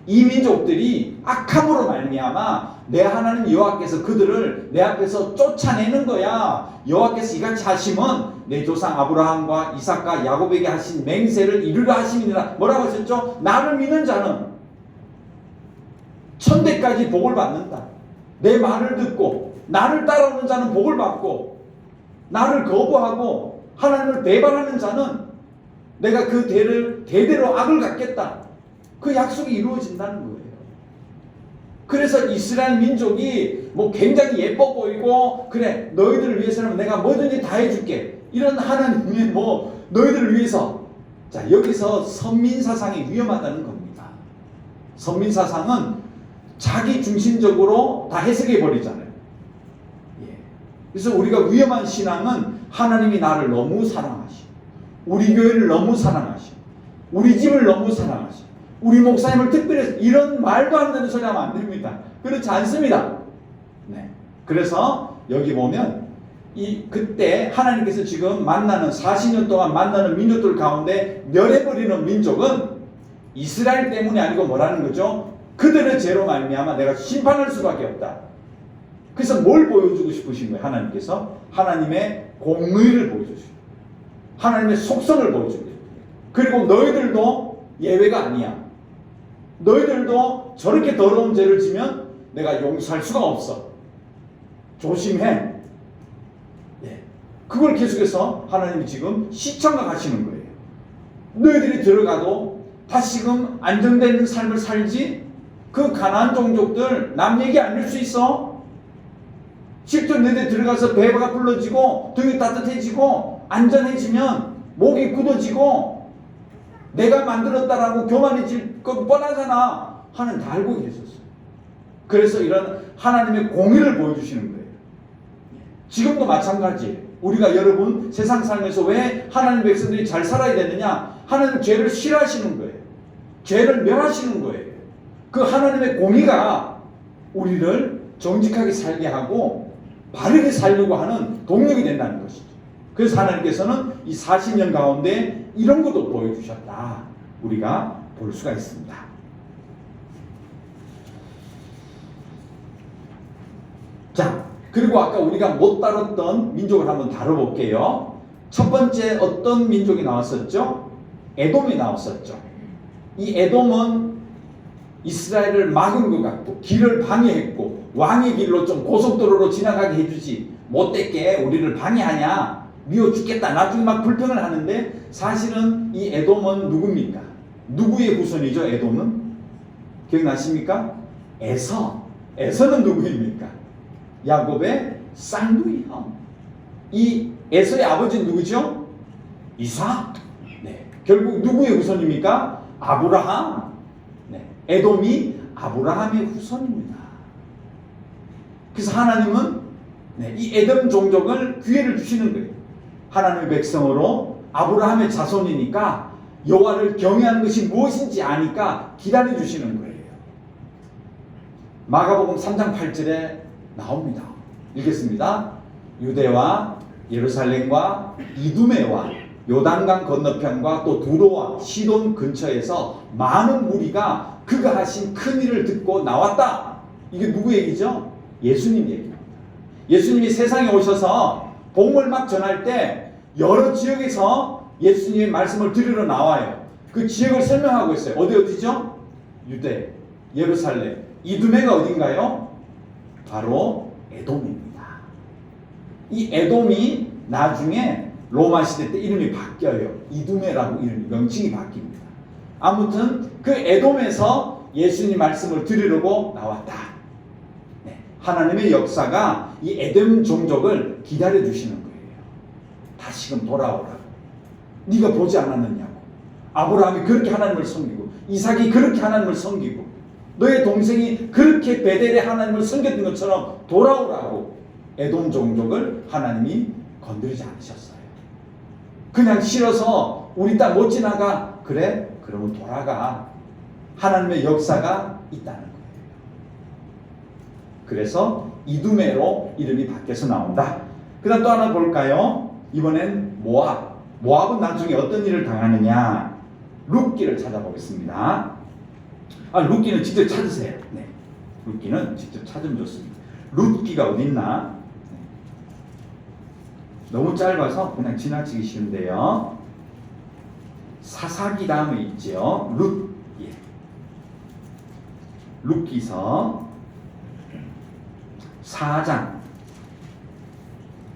이 민족들이 악함으로 말미암아 내 하나님 여호와께서 그들을 내 앞에서 쫓아내는 거야. 여호와께서 이같이 하심은 내 조상 아브라함과 이삭과 야곱에게 하신 맹세를 이루려 하심이니라. 뭐라고 하셨죠? 나를 믿는 자는 천대까지 복을 받는다. 내 말을 듣고 나를 따라오는 자는 복을 받고 나를 거부하고 하나님을 배반하는 자는 내가 그 대를 대대로 악을 갚겠다. 그 약속이 이루어진다는 거예요. 그래서 이스라엘 민족이 뭐 굉장히 예뻐 보이고 그래 너희들을 위해서는 내가 뭐든지 다 해줄게. 이런 하나님이 뭐 너희들을 위해서. 자, 여기서 선민사상이 위험하다는 겁니다. 선민사상은 자기 중심적으로 다 해석해 버리잖아요. 예. 그래서 우리가 위험한 신앙은 하나님이 나를 너무 사랑하시고 우리 교회를 너무 사랑하시고 우리 집을 너무 사랑하시고 우리 목사님을 특별히 이런 말도 안 되는 소리 하면 안 됩니다. 그렇지 않습니다. 네. 그래서 여기 보면 그때 하나님께서 지금 만나는 40년 동안 만나는 민족들 가운데 멸해버리는 민족은 이스라엘 때문이 아니고 뭐라는 거죠? 그들의 죄로 말미암아 내가 심판할 수밖에 없다. 그래서 뭘 보여주고 싶으신 거예요? 하나님께서 하나님의 공의를 보여주시고 하나님의 속성을 보여주고 그리고 너희들도 예외가 아니야. 너희들도 저렇게 더러운 죄를 지면 내가 용서할 수가 없어. 조심해. 예. 그걸 계속해서 하나님이 지금 시청각 하시는 거예요. 너희들이 들어가도 다시금 안정되는 삶을 살지 그 가나안 종족들 남 얘기 아닐 수 있어. 실제 너희들 들어가서 배가 불러지고 등이 따뜻해지고 안전해지면 목이 굳어지고 내가 만들었다라고 교만해질 건 뻔하잖아. 하나님 다 알고 계셨어요. 그래서 이런 하나님의 공의를 보여주시는 거예요. 지금도 마찬가지예요. 우리가 여러분 세상 살면서 왜 하나님 백성들이 잘 살아야 되느냐? 하나님 죄를 싫어하시는 거예요. 죄를 멸하시는 거예요. 그 하나님의 공의가 우리를 정직하게 살게 하고 바르게 살려고 하는 동력이 된다는 것이죠. 그래서 하나님께서는 이 40년 가운데 이런 것도 보여주셨다. 우리가 볼 수가 있습니다. 자, 그리고 아까 우리가 못 다뤘던 민족을 한번 다뤄볼게요. 첫 번째 어떤 민족이 나왔었죠? 에돔이 나왔었죠. 이 에돔은 이스라엘을 막은 것 같고 길을 방해했고 왕의 길로 좀 고속도로로 지나가게 해주지 못됐게 우리를 방해하냐 미워 죽겠다 나중에 막 불평을 하는데 사실은 이 에돔은 누굽니까? 누구의 후손이죠? 에돔은? 기억나십니까? 에서는 누구입니까? 야곱의 쌍둥이 형. 이 에서의 아버지는 누구죠? 이삭. 네. 결국 누구의 후손입니까? 아브라함. 네. 에돔이 아브라함의 후손입니다. 그래서 하나님은 이 에돔 종족을 기회를 주시는 거예요. 하나님의 백성으로 아브라함의 자손이니까 여호와를 경외하는 것이 무엇인지 아니까 기다려 주시는 거예요. 마가복음 3장 8절에 나옵니다. 읽겠습니다. 유대와 예루살렘과 이두메와 요단강 건너편과 또 두로와 시돈 근처에서 많은 무리가 그가 하신 큰 일을 듣고 나왔다. 이게 누구 얘기죠? 예수님 얘기입니다. 예수님이 세상에 오셔서 복음을 막 전할 때 여러 지역에서 예수님의 말씀을 들으러 나와요. 그 지역을 설명하고 있어요. 어디죠? 유대, 예루살렘, 이두메가 어딘가요? 바로 에돔입니다. 이 에돔이 나중에 로마 시대 때 이름이 바뀌어요. 이두메라고 이름이 명칭이 바뀝니다. 아무튼 그 에돔에서 예수님 말씀을 들으려고 나왔다. 네. 하나님의 역사가 이 에돔 종족을 기다려 주시는 거예요. 다시금 돌아오라고. 네가 보지 않았느냐고. 아브라함이 그렇게 하나님을 섬기고 이삭이 그렇게 하나님을 섬기고 너의 동생이 그렇게 베델에 하나님을 섬겼던 것처럼 돌아오라고 에돔 종족을 하나님이 건드리지 않으셨어요. 그냥 싫어서 우리 땅 못 지나가. 그래? 그러면 돌아가. 하나님의 역사가 있다는 거예요. 그래서 이두메로 이름이 바뀌어서 나온다. 그 다음 또 하나 볼까요? 이번엔 모압. 모압은 나중에 어떤 일을 당하느냐? 룻기를 찾아보겠습니다. 룻기는 직접 찾으세요. 네. 룻기는 직접 찾으면 좋습니다. 룻기가 어디 있나? 네. 너무 짧아서 그냥 지나치기 쉬운데요. 사사기 다음에 있죠. 룻기. 룻기서 4장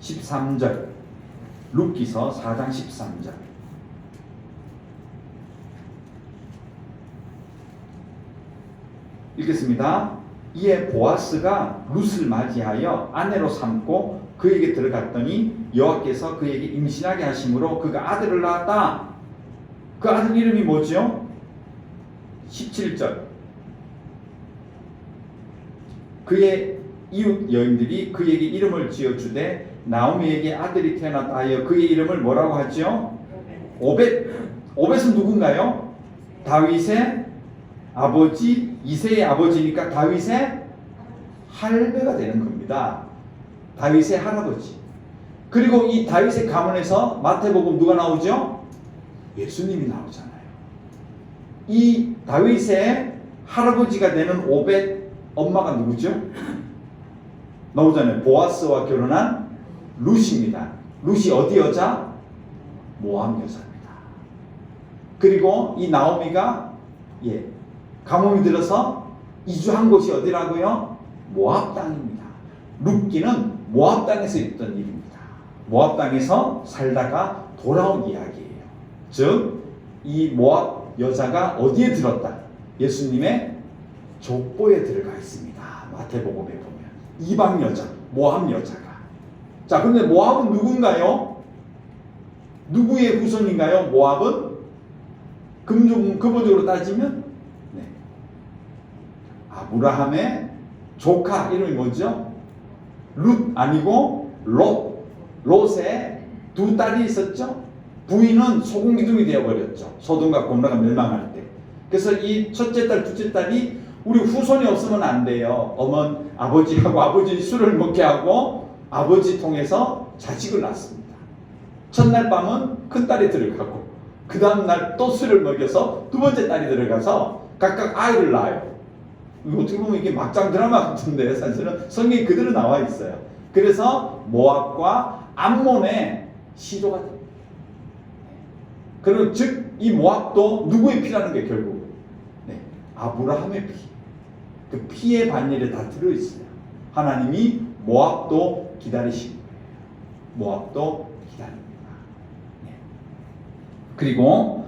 13절. 룻기서 4장 13절. 읽겠습니다. 이에 보아스가 룻을 맞이하여 아내로 삼고 그에게 들어갔더니 여호와께서 그에게 임신하게 하심으로 그가 아들을 낳았다. 그 아들 이름이 뭐죠? 17절. 그의 이웃 여인들이 그에게 이름을 지어주되 나오미에게 아들이 태어났다 하여 그의 이름을 뭐라고 하죠? 오벳. 오벳은 누군가요? 다윗의 아버지 이새의 아버지니까 다윗의 할배가 되는 겁니다. 다윗의 할아버지. 그리고 이 다윗의 가문에서 마태복음 누가 나오죠? 예수님이 나오잖아요. 이 다윗의 할아버지가 되는 오벳 엄마가 누구죠? 나오잖아요. 보아스와 결혼한 룻입니다. 룻이 어디 여자? 모압 여자입니다. 그리고 이 나오미가 가뭄이 들어서 이주한 곳이 어디라고요? 모압 땅입니다. 룻기는 모압 땅에서 있던 일입니다. 모압 땅에서 살다가 돌아온 이야기예요. 즉 이 모압 여자가 어디에 들었다? 예수님의 족보에 들어가 있습니다. 마태복음에 보면 이방 여자, 모압 여자가. 자, 그런데 모압은 누군가요? 누구의 후손인가요? 모압은 근본적으로 따지면 아브라함의 조카 이름이 뭐죠? 룻 아니고 롯의 두 딸이 있었죠. 부인은 소금기둥이 되어버렸죠. 소돔과 고모라가 멸망할 때. 그래서 이 첫째 딸, 둘째 딸이 우리 후손이 없으면 안 돼요. 아버지하고 아버지 술을 먹게 하고 아버지 통해서 자식을 낳습니다. 첫날 밤은 큰 딸이 들어가고 그 다음날 또 술을 먹여서 두 번째 딸이 들어가서 각각 아이를 낳아요. 어떻게 보면 이게 막장 드라마 같은데 사실은 성경에 그대로 나와 있어요. 그래서 모압과 암몬의 시조가 됩니다. 그리고 즉 이 모압도 누구의 피라는 게 결국 아브라함의 피. 그 피의 반열에 다 들어있어요. 하나님이 모압도 기다리신 거예요. 모압도 기다립니다. 그리고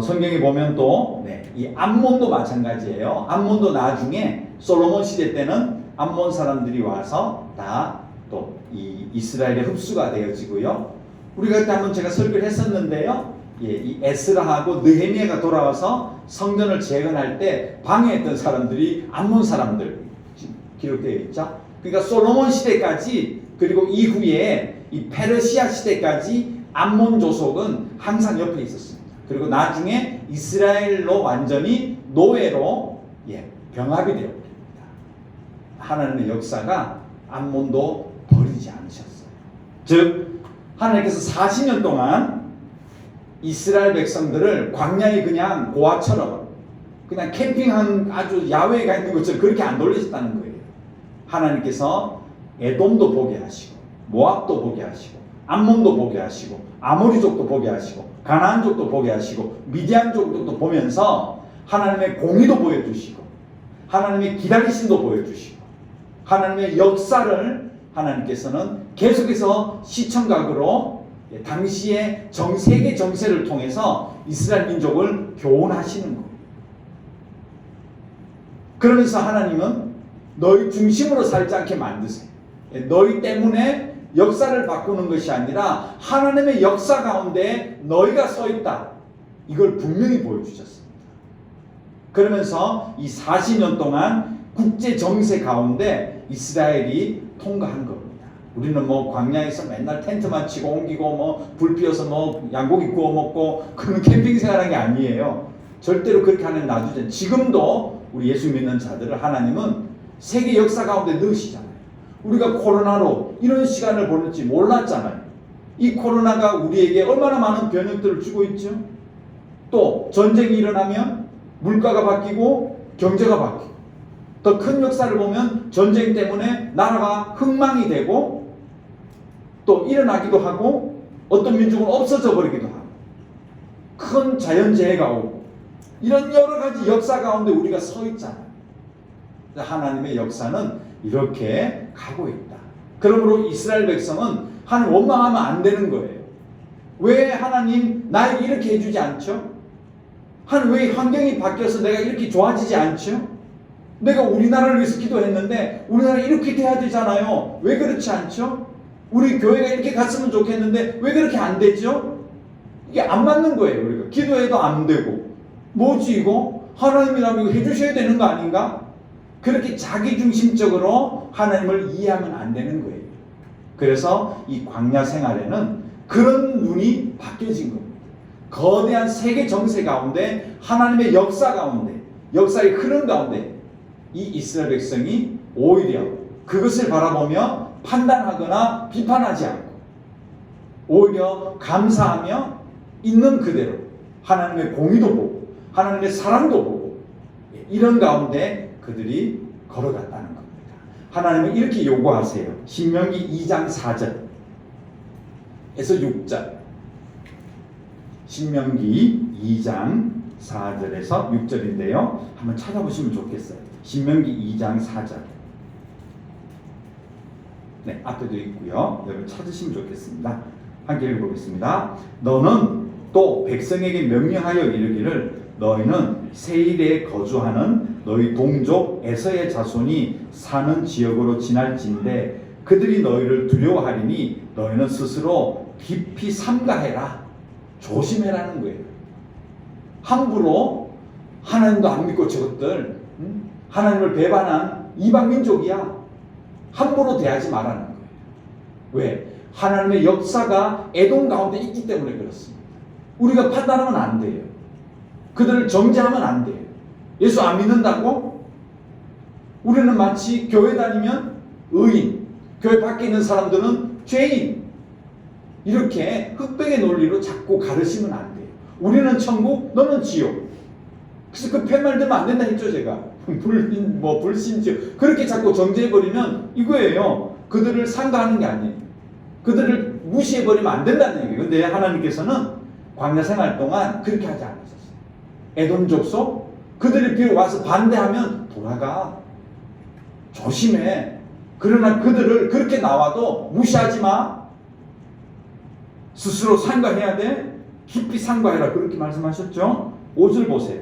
성경에 보면 또 이 암몬도 마찬가지예요. 암몬도 나중에 솔로몬 시대 때는 암몬 사람들이 와서 다 또 이 이스라엘에 흡수가 되어지고요. 우리가 그때 한번 제가 설교를 했었는데요. 이 에스라하고 느헤미야가 돌아와서 성전을 재건할 때 방해했던 사람들이 암몬 사람들 기록되어 있죠. 그러니까 솔로몬 시대까지 그리고 이후에 이 페르시아 시대까지 암몬 조속은 항상 옆에 있었습니다. 그리고 나중에 이스라엘로 완전히 노예로 병합이 되어버립니다. 하나님의 역사가 암몬도 버리지 않으셨어요. 즉 하나님께서 40년 동안 이스라엘 백성들을 광야에 그냥 고아처럼 그냥 캠핑한 아주 야외에 가 있는 것처럼 그렇게 안 돌리셨다는 거예요. 하나님께서 에돔도 보게 하시고 모압도 보게 하시고 암몬도 보게 하시고 아모리족도 보게 하시고 가나안족도 보게 하시고 미디안족도 보면서 하나님의 공의도 보여주시고 하나님의 기다리심도 보여주시고 하나님의 역사를 하나님께서는 계속해서 시청각으로 당시의 세계 정세를 통해서 이스라엘 민족을 교훈하시는 거예요. 그러면서 하나님은 너희 중심으로 살지 않게 만드세요. 너희 때문에 역사를 바꾸는 것이 아니라 하나님의 역사 가운데 너희가 서 있다. 이걸 분명히 보여주셨습니다. 그러면서 이 40년 동안 국제 정세 가운데 이스라엘이 통과한 겁니다. 우리는 뭐 광야에서 맨날 텐트만 치고 옮기고 뭐 불 피워서 뭐 양고기 구워 먹고 그런 캠핑 생활한 게 아니에요. 절대로 그렇게 하는 놔두지. 지금도 우리 예수 믿는 자들을 하나님은 세계 역사 가운데 넣으시잖아요. 우리가 코로나로 이런 시간을 보낼지 몰랐잖아요. 이 코로나가 우리에게 얼마나 많은 변혁들을 주고 있죠. 또 전쟁이 일어나면 물가가 바뀌고 경제가 바뀌고 더 큰 역사를 보면 전쟁 때문에 나라가 흥망이 되고 또 일어나기도 하고 어떤 민족은 없어져 버리기도 하고 큰 자연재해가 오고 이런 여러 가지 역사 가운데 우리가 서 있잖아요. 하나님의 역사는 이렇게 가고 있다. 그러므로 이스라엘 백성은 하나님 원망하면 안 되는 거예요. 왜 하나님 나에게 이렇게 해주지 않죠? 하나님 왜 환경이 바뀌어서 내가 이렇게 좋아지지 않죠? 내가 우리나라를 위해서 기도했는데 우리나라 이렇게 돼야 되잖아요. 왜 그렇지 않죠? 우리 교회가 이렇게 갔으면 좋겠는데 왜 그렇게 안 되죠? 이게 안 맞는 거예요. 우리가 기도해도 안 되고 뭐지 이거? 하나님이라면 이거 해주셔야 되는 거 아닌가? 그렇게 자기중심적으로 하나님을 이해하면 안 되는 거예요. 그래서 이 광야 생활에는 그런 눈이 바뀌어진 겁니다. 거대한 세계 정세 가운데 하나님의 역사 가운데 역사의 흐름 가운데 이 이스라엘 백성이 오히려 그것을 바라보며 판단하거나 비판하지 않고 오히려 감사하며 있는 그대로 하나님의 공의도 보고 하나님의 사랑도 보고 이런 가운데 그들이 걸어갔다는 겁니다. 하나님은 이렇게 요구하세요. 신명기 2장 4절에서 6절. 신명기 2장 4절에서 6절인데요. 한번 찾아보시면 좋겠어요. 신명기 2장 4절. 네, 앞에도 있고요. 여러분 찾으시면 좋겠습니다. 함께 읽어보겠습니다. 너는 또 백성에게 명령하여 이르기를 너희는 세일에 거주하는 너희 동족 에서의 자손이 사는 지역으로 지날진대 그들이 너희를 두려워하리니 너희는 스스로 깊이 삼가해라. 조심해라는 거예요. 함부로 하나님도 안 믿고 저것들 하나님을 배반한 이방민족이야. 함부로 대하지 말라는 거예요. 왜? 하나님의 역사가 애동 가운데 있기 때문에 그렇습니다. 우리가 판단하면 안 돼요. 그들을 정죄하면 안 돼요. 예수 안 믿는다고? 우리는 마치 교회 다니면 의인, 교회 밖에 있는 사람들은 죄인, 이렇게 흑백의 논리로 자꾸 가르치면 안 돼요. 우리는 천국, 너는 지옥. 그래서 그 팻말 들면 안 된다 했죠, 제가. 불신지옥. 그렇게 자꾸 정죄해버리면 이거예요. 그들을 상가하는 게 아니에요. 그들을 무시해버리면 안 된다는 얘기예요. 근데 하나님께서는 광야 생활 동안 그렇게 하지 않으셨어요. 에돔 족속, 그들이 비록 와서 반대하면 돌아가. 조심해. 그러나 그들을 그렇게 나와도 무시하지 마. 스스로 상가해야 돼. 깊이 상가해라. 그렇게 말씀하셨죠. 5절 보세요.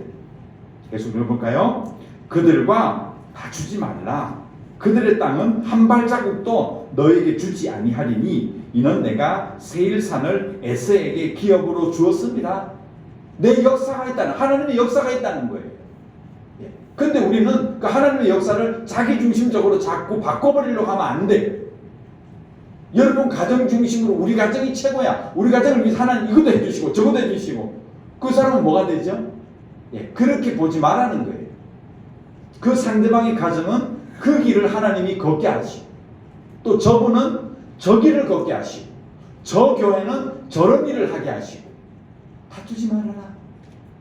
계속 읽어볼까요? 그들과 다투지 말라. 그들의 땅은 한 발자국도 너에게 주지 아니하리니 이는 내가 세일산을 에서에게 기업으로 주었습니다. 내 역사가 있다는, 하나님의 역사가 있다는 거예요. 근데 우리는 그 하나님의 역사를 자기중심적으로 자꾸 바꿔버리려고 하면 안 돼요. 여러분 가정 중심으로 우리 가정이 최고야. 우리 가정을 위해서 하나님 이것도 해주시고 저것도 해주시고 그 사람은 뭐가 되죠? 그렇게 보지 말라는 거예요. 그 상대방의 가정은 그 길을 하나님이 걷게 하시고 또 저분은 저 길을 걷게 하시고 저 교회는 저런 일을 하게 하시고 다투지 말아라.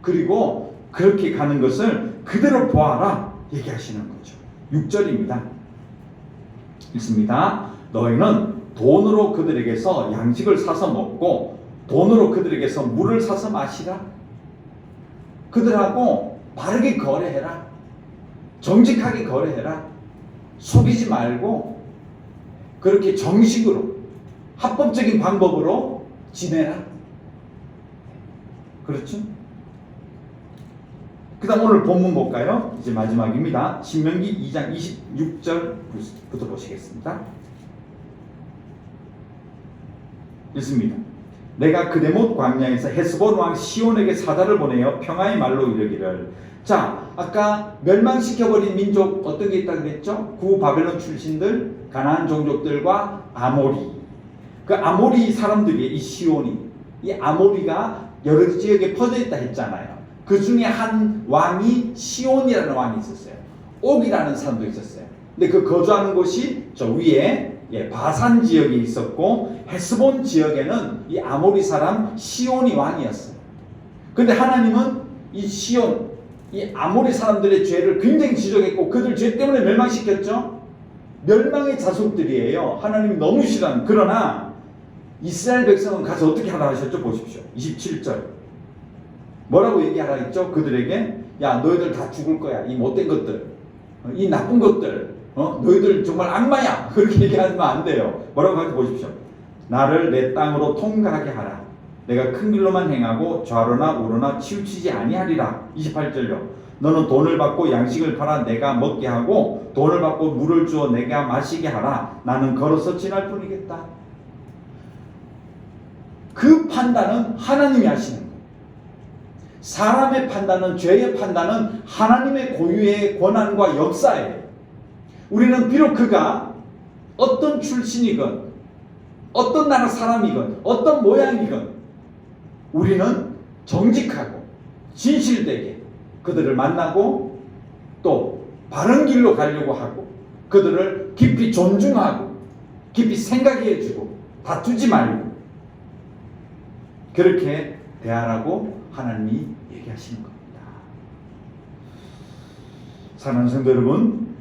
그리고 그렇게 가는 것을 그대로 보아라 얘기하시는 거죠. 6절입니다. 읽습니다. 너희는 돈으로 그들에게서 양식을 사서 먹고 돈으로 그들에게서 물을 사서 마시라. 그들하고 바르게 거래해라. 정직하게 거래해라. 속이지 말고 그렇게 정식으로 합법적인 방법으로 지내라. 그렇죠? 그 다음 오늘 본문 볼까요? 이제 마지막입니다. 신명기 2장 26절부터 보시겠습니다. 읽습니다. 내가 그데못 광야에서 헤스본 왕 시온에게 사자를 보내어 평화의 말로 이르기를. 자, 아까 멸망시켜버린 민족 어떤 게 있다 그랬죠? 구바벨론 출신들, 가나안 종족들과 아모리. 그 아모리 사람들이 이 시온이, 이 아모리가 여러 지역에 퍼져 있다 했잖아요. 그 중에 한 왕이 시온이라는 왕이 있었어요. 옥이라는 사람도 있었어요. 근데 그 거주하는 곳이 저 위에 바산 지역에 있었고 헤스본 지역에는 이 아모리 사람 시온이 왕이었어요. 근데 하나님은 이 시온, 이 아모리 사람들의 죄를 굉장히 지적했고 그들 죄 때문에 멸망시켰죠. 멸망의 자손들이에요. 하나님이 너무 싫어하는. 그러나 이스라엘 백성은 가서 어떻게 하라 하셨죠? 보십시오. 27절 뭐라고 얘기하라 했죠? 그들에게 야 너희들 다 죽을 거야. 이 못된 것들, 이 나쁜 것들, 너희들 정말 악마야. 그렇게 얘기하면 안 돼요. 뭐라고 하는지 보십시오. 나를 내 땅으로 통과하게 하라. 내가 큰 길로만 행하고 좌로나 우로나 치우치지 아니하리라. 28절요. 너는 돈을 받고 양식을 팔아 내가 먹게 하고 돈을 받고 물을 주어 내가 마시게 하라. 나는 걸어서 지날 뿐이겠다. 그 판단은 하나님이 하시는 거예요. 사람의 판단은, 죄의 판단은 하나님의 고유의 권한과 역사예요. 우리는 비록 그가 어떤 출신이건 어떤 나라 사람이건 어떤 모양이건 우리는 정직하고 진실되게 그들을 만나고 또 바른 길로 가려고 하고 그들을 깊이 존중하고 깊이 생각해 주고 다투지 말고 그렇게 대하라고 하나님이 얘기하시는 겁니다. 사랑하는 성도 여러분,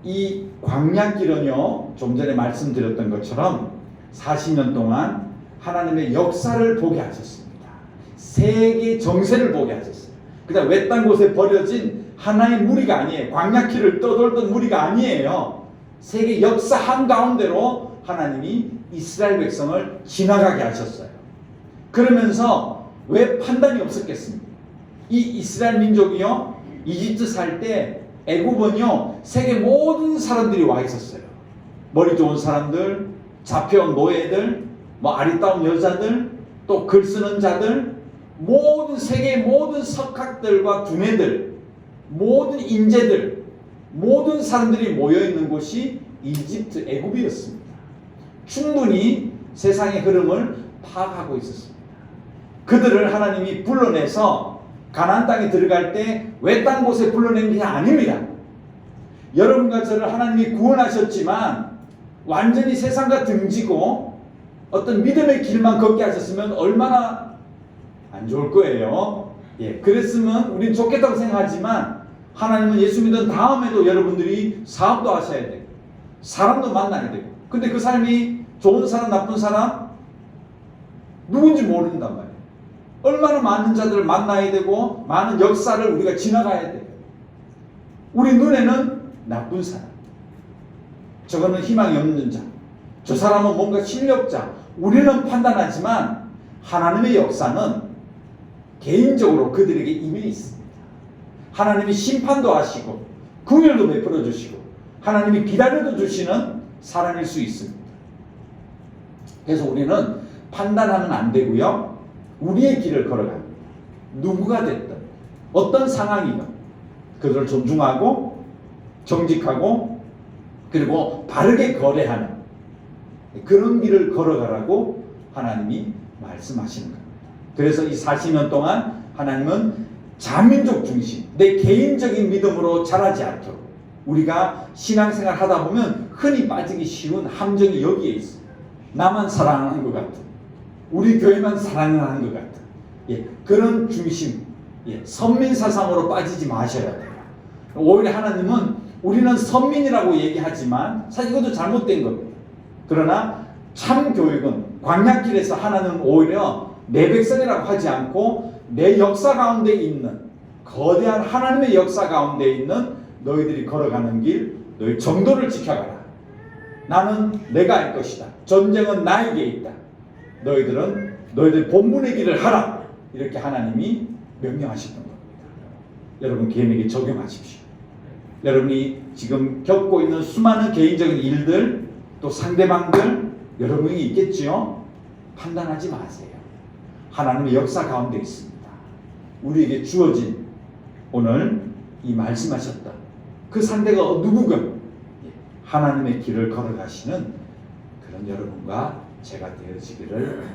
이 광야길은요, 좀 전에 말씀드렸던 것처럼 40년 동안 하나님의 역사를 보게 하셨습니다. 세계 정세를 보게 하셨어요. 그냥 외딴 곳에 버려진 하나의 무리가 아니에요. 광야길을 떠돌던 무리가 아니에요. 세계 역사 한가운데로 하나님이 이스라엘 백성을 지나가게 하셨어요. 그러면서 왜 판단이 없었겠습니까? 이 이스라엘 민족이요, 이집트 살 때 애굽은요, 세계 모든 사람들이 와 있었어요. 머리 좋은 사람들, 잡혀온 노예들, 아리따운 여자들, 또 글 쓰는 자들, 모든 세계의 모든 석학들과 두뇌들, 모든 인재들, 모든 사람들이 모여있는 곳이 이집트 애굽이었습니다. 충분히 세상의 흐름을 파악하고 있었습니다. 그들을 하나님이 불러내서 가나안 땅에 들어갈 때 외딴 곳에 불러낸 게 아닙니다. 여러분과 저를 하나님이 구원하셨지만 완전히 세상과 등지고 어떤 믿음의 길만 걷게 하셨으면 얼마나 안 좋을 거예요. 그랬으면 우린 좋겠다고 생각하지만 하나님은 예수 믿은 다음에도 여러분들이 사업도 하셔야 되고 사람도 만나야 되고, 근데 그 사람이 좋은 사람 나쁜 사람 누군지 모른단 말이에요. 얼마나 많은 자들을 만나야 되고 많은 역사를 우리가 지나가야 돼요. 우리 눈에는 나쁜 사람, 저거는 희망이 없는 자, 저 사람은 뭔가 실력자, 우리는 판단하지만 하나님의 역사는 개인적으로 그들에게 임해 있습니다. 하나님이 심판도 하시고 긍휼도 베풀어 주시고 하나님이 기다려도 주시는 사람일 수 있습니다. 그래서 우리는 판단하면 안 되고요, 우리의 길을 걸어갑니다. 누구가 됐든 어떤 상황이든 그들을 존중하고 정직하고 그리고 바르게 거래하는 그런 길을 걸어가라고 하나님이 말씀하시는 겁니다. 그래서 이 40년 동안 하나님은 자민족 중심, 내 개인적인 믿음으로 자라지 않도록, 우리가 신앙생활 하다 보면 흔히 빠지기 쉬운 함정이 여기에 있어요. 나만 사랑하는 것 같은, 우리 교회만 사랑하는 것 같은 그런 중심, 선민사상으로 빠지지 마셔야 돼요. 오히려 하나님은 우리는 선민이라고 얘기하지만 사실 이것도 잘못된 겁니다. 그러나 참 교육은 광야길에서 하나님은 오히려 내 백성이라고 하지 않고 내 역사 가운데 있는 거대한 하나님의 역사 가운데 있는 너희들이 걸어가는 길, 너희 정도를 지켜가라. 나는 내가 할 것이다. 전쟁은 나에게 있다. 너희들은 너희들 본분의 길을 하라. 이렇게 하나님이 명령하셨던 겁니다. 여러분 개인에게 적용하십시오. 여러분이 지금 겪고 있는 수많은 개인적인 일들, 또 상대방들 여러분이 있겠지요. 판단하지 마세요. 하나님의 역사 가운데 있습니다. 우리에게 주어진 오늘 이 말씀하셨던 그 상대가 누구건 하나님의 길을 걸어가시는 그런 여러분과 제가 되어지기를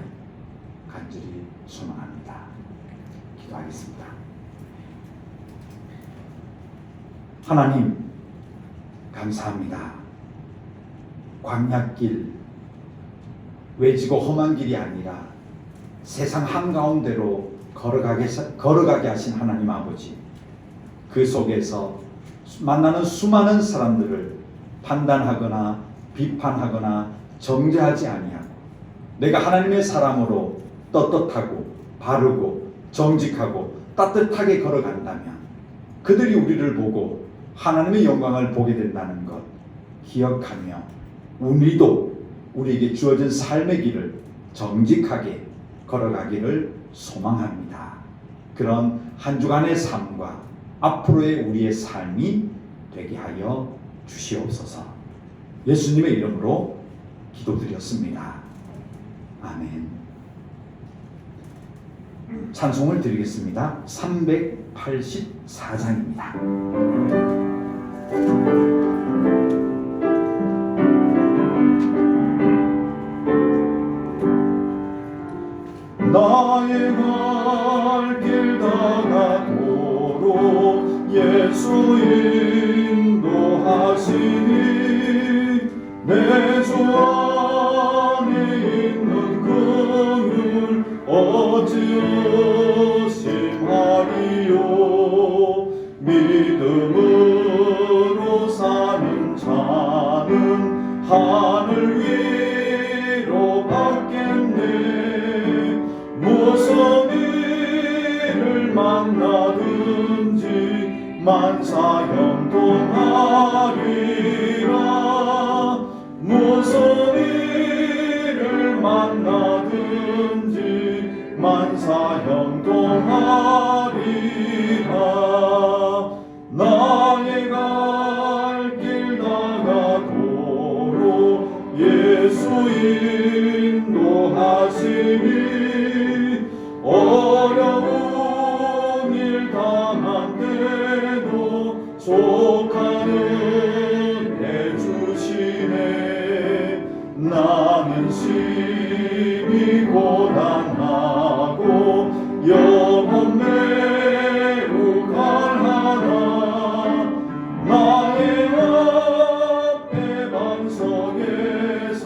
간절히 소망합니다. 기도하겠습니다. 하나님 감사합니다. 광야길, 외지고 험한 길이 아니라 세상 한가운데로 걸어가게 하신 하나님 아버지, 그 속에서 만나는 수많은 사람들을 판단하거나 비판하거나 정죄하지 아니하고 내가 하나님의 사람으로 떳떳하고 바르고 정직하고 따뜻하게 걸어간다면 그들이 우리를 보고 하나님의 영광을 보게 된다는 것 기억하며 우리도 우리에게 주어진 삶의 길을 정직하게 걸어가기를 소망합니다. 그런 한 주간의 삶과 앞으로의 우리의 삶이 되게 하여 주시옵소서. 예수님의 이름으로 기도드렸습니다. 아멘. 찬송을 드리겠습니다. 384장입니다. 나의 갈 길 다가도록 예수 인도하시니 내 주 안에 있는 긍휼 어찌 의심하리요. 믿음으로 사는 자는 하늘 위로 받겠네. 무슨 일을 만나든지 만사형통하리라. 무슨 일을 만나든지 만사형통하리라. 나의 갈 길 다가도록 예수 인도하시니 어려운 일 당한 때도 속하는 해주시네. 나는 심히 고단하고 영혼 매우 갈하나 나의 앞에 반석에서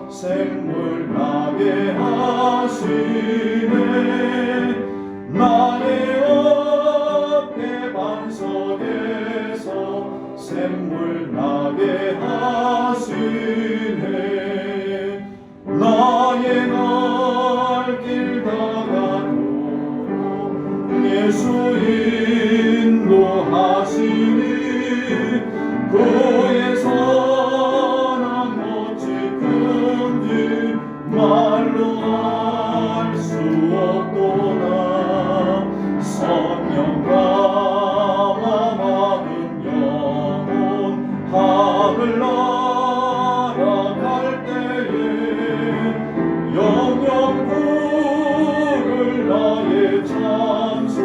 샘물 나게 하시네. 나의 앞에 반석에서 샘물 나게 하시네. 나의 갈 길 다가도록 예수 인도하시니 그의 선한 멋지 큰지 말로 알 수 없도다. 성령 감화 받은 영혼 하늘 날아갈 때에 영영 부를 나의 찬송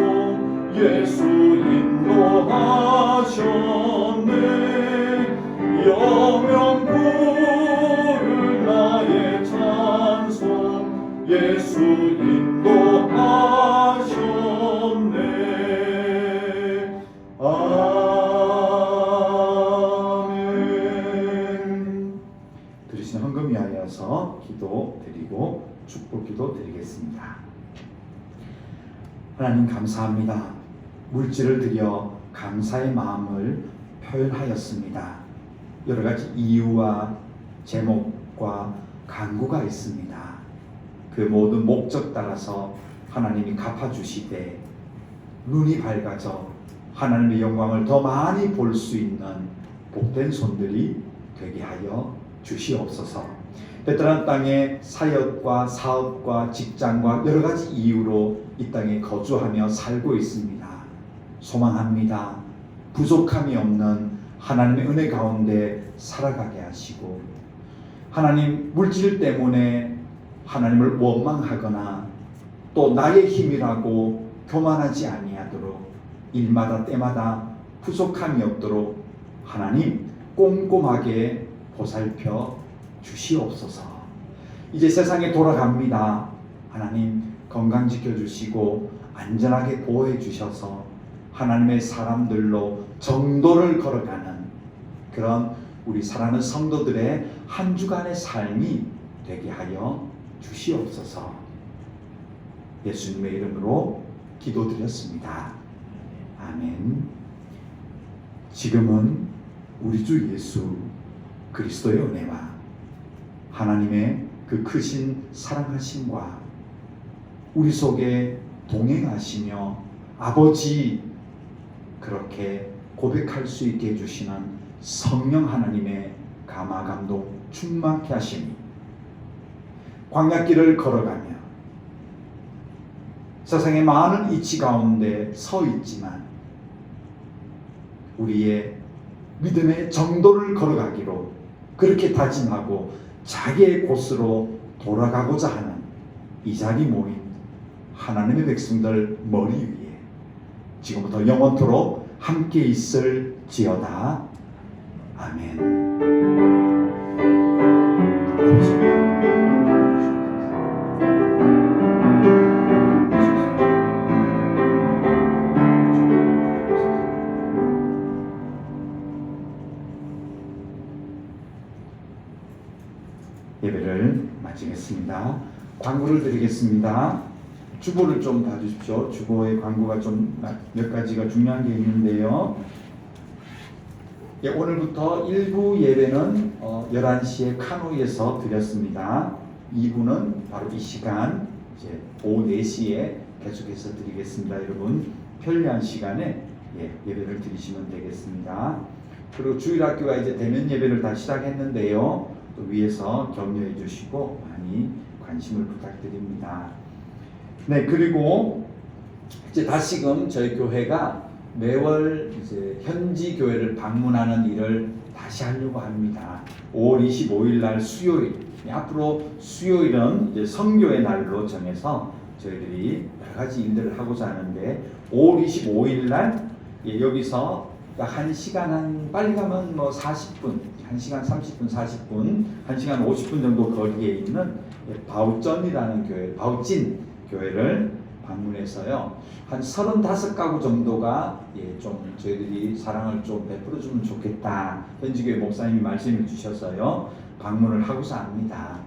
예수 인도하셨네. 영영 부를 나의 찬송 예수 인도하셨네. 아멘. 들으신 헌금 위하여서 기도드리고 축복기도 드리겠습니다. 하나님 감사합니다. 물질을 드려 감사의 마음을 표현하였습니다. 여러 가지 이유와 제목과 간구가 있습니다. 그 모든 목적 따라서 하나님이 갚아주시되 눈이 밝아져 하나님의 영광을 더 많이 볼 수 있는 복된 손들이 되게 하여 주시옵소서. 베트남 땅에 사역과 사업과 직장과 여러 가지 이유로 이 땅에 거주하며 살고 있습니다. 소망합니다. 부족함이 없는 하나님의 은혜 가운데 살아가게 하시고 하나님 물질 때문에 하나님을 원망하거나 또 나의 힘이라고 교만하지 아니하도록 일마다 때마다 부족함이 없도록 하나님 꼼꼼하게 보살펴 주시옵소서. 이제 세상에 돌아갑니다. 하나님 건강 지켜주시고 안전하게 보호해 주셔서 하나님의 사람들로 정도를 걸어가는 그런 우리 사랑하는 성도들의 한 주간의 삶이 되게 하여 주시옵소서. 예수님의 이름으로 기도드렸습니다. 아멘. 지금은 우리 주 예수 그리스도의 은혜와 하나님의 그 크신 사랑하심과 우리 속에 동행하시며 아버지 그렇게 고백할 수 있게 해주시는 성령 하나님의 감화 감동 충만케 하심이 광야길을 걸어가며 세상의 많은 이치 가운데 서 있지만 우리의 믿음의 정도를 걸어가기로 그렇게 다짐하고 자기의 곳으로 돌아가고자 하는 이 자리 모인 하나님의 백성들 머리 위에 지금부터 영원토록 함께 있을지어다. 아멘. 예배를 마치겠습니다. 광고를 드리겠습니다. 주보를 좀 봐주십시오. 주보의 광고가 좀 몇 가지가 중요한 게 있는데요. 예, 오늘부터 1부 예배는 11시에 카노이에서 드렸습니다. 2부는 바로 이 시간 이제 오후 4시에 계속해서 드리겠습니다. 여러분 편리한 시간에 예배를 드리시면 되겠습니다. 그리고 주일학교가 이제 대면 예배를 다 시작했는데요. 또 위에서 격려해 주시고 많이 관심을 부탁드립니다. 네, 그리고 이제 다시금 저희 교회가 매월 이제 현지 교회를 방문하는 일을 다시 하려고 합니다. 5월 25일 날 수요일, 앞으로 수요일은 이제 선교의 날로 정해서 저희들이 여러 가지 일들을 하고자 하는데 5월 25일 날 여기서 약 1시간 빨리 가면 40분, 1시간 30분, 40분, 1시간 50분 정도 거리에 있는 바우전이라는 교회, 바우진 교회를 방문해서요. 한 35가구 정도가 좀 저희들이 사랑을 좀 베풀어주면 좋겠다. 현지교회 목사님이 말씀해 주셔서요. 방문을 하고자 합니다.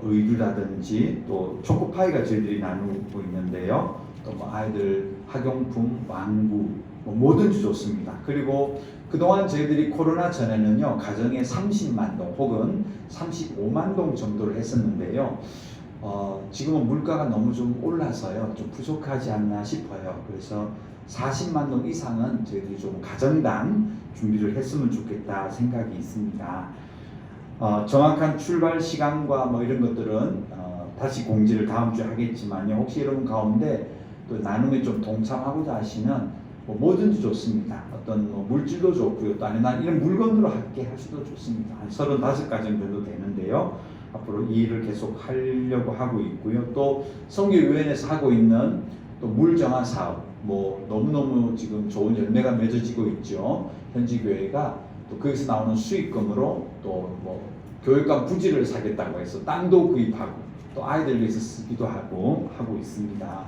의류라든지 또 초코파이가 저희들이 나누고 있는데요. 또 아이들 학용품, 왕구 뭐든지 좋습니다. 그리고 그동안 저희들이 코로나 전에는요. 가정에 30만 동 혹은 35만 동 정도를 했었는데요. 지금은 물가가 너무 좀 올라서요. 좀 부족하지 않나 싶어요. 그래서 40만 동 이상은 저희들이 좀 가정당 준비를 했으면 좋겠다 생각이 있습니다. 정확한 출발 시간과 이런 것들은 다시 공지를 다음 주에 하겠지만요. 혹시 여러분 가운데 또 나눔에 좀 동참하고자 하시면 뭐든지 좋습니다. 어떤 물질도 좋고요. 또 아니면 난 이런 물건으로 함께 하셔도 좋습니다. 한 35가정 정도 되는데요. 앞으로 이 일을 계속 하려고 하고 있고요. 또 선교위원회에서 하고 있는 또 물정화 사업, 너무너무 지금 좋은 열매가 맺어지고 있죠. 현지교회가 또 거기서 나오는 수익금으로 또 교육관 부지를 사겠다고 해서 땅도 구입하고 또 아이들 위해서 쓰기도 하고 있습니다.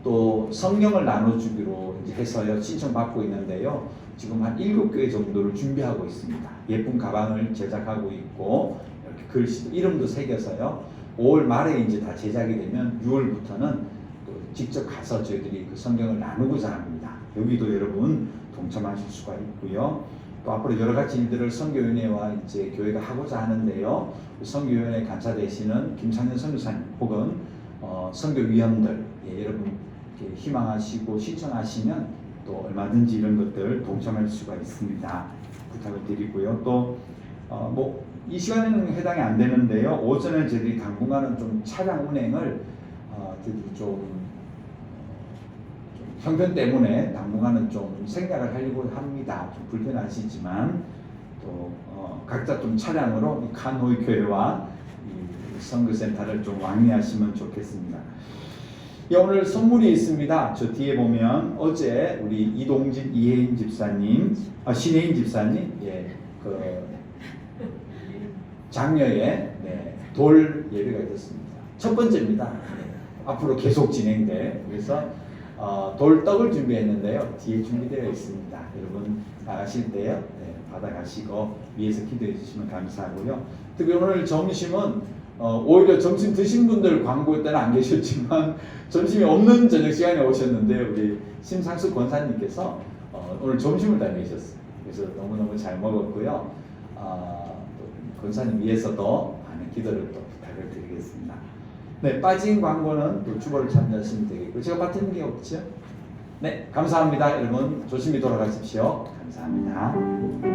또 성경을 나눠주기로 이제 해서요. 신청받고 있는데요. 지금 한 7교회 정도를 준비하고 있습니다. 예쁜 가방을 제작하고 있고 이렇게 글씨도 이름도 새겨서요. 5월 말에 이제 다 제작이 되면 6월부터는 또 직접 가서 저희들이 그 성경을 나누고자 합니다. 여기도 여러분 동참하실 수가 있고요. 또 앞으로 여러 가지 일들을 선교위원회와 이제 교회가 하고자 하는데요. 선교위원회 간사 되시는 김상현 선교사님 혹은 선교위원들 여러분 희망하시고 신청하시면 또 얼마든지 이런 것들 동참할 수가 있습니다. 부탁을 드리고요. 또 이 시간에는 해당이 안 되는데요. 오전에 저희들이 당분간은 좀 차량 운행을 좀 형편 때문에 당분간은 좀 생략을 하려고 합니다. 좀 불편하시지만 또 각자 좀 차량으로 칸호이 교회와 이 선교센터를 좀 왕래하시면 좋겠습니다. 오늘 선물이 있습니다. 저 뒤에 보면 어제 우리 이동진 이혜인 집사님, 신혜인 집사님, 장려에 돌 예배가 있었습니다. 첫 번째입니다. 앞으로 계속 진행돼. 그래서 돌떡을 준비했는데요. 뒤에 준비되어 있습니다. 여러분 나가실 때요. 받아가시고 위에서 기도해 주시면 감사하고요. 특히 오늘 점심은 오히려 점심 드신 분들 광고 때는 안 계셨지만 점심이 없는 저녁 시간에 오셨는데 우리 심상수 권사님께서 오늘 점심을 다 내셨어요. 그래서 너무너무 잘 먹었고요. 권사님 위해서도 많은 기도를 또 부탁을 드리겠습니다. 네, 빠진 광고는 또 주보를 참조하시면 되겠고 제가 맡은 게 없죠? 네, 감사합니다. 여러분 조심히 돌아가십시오. 감사합니다.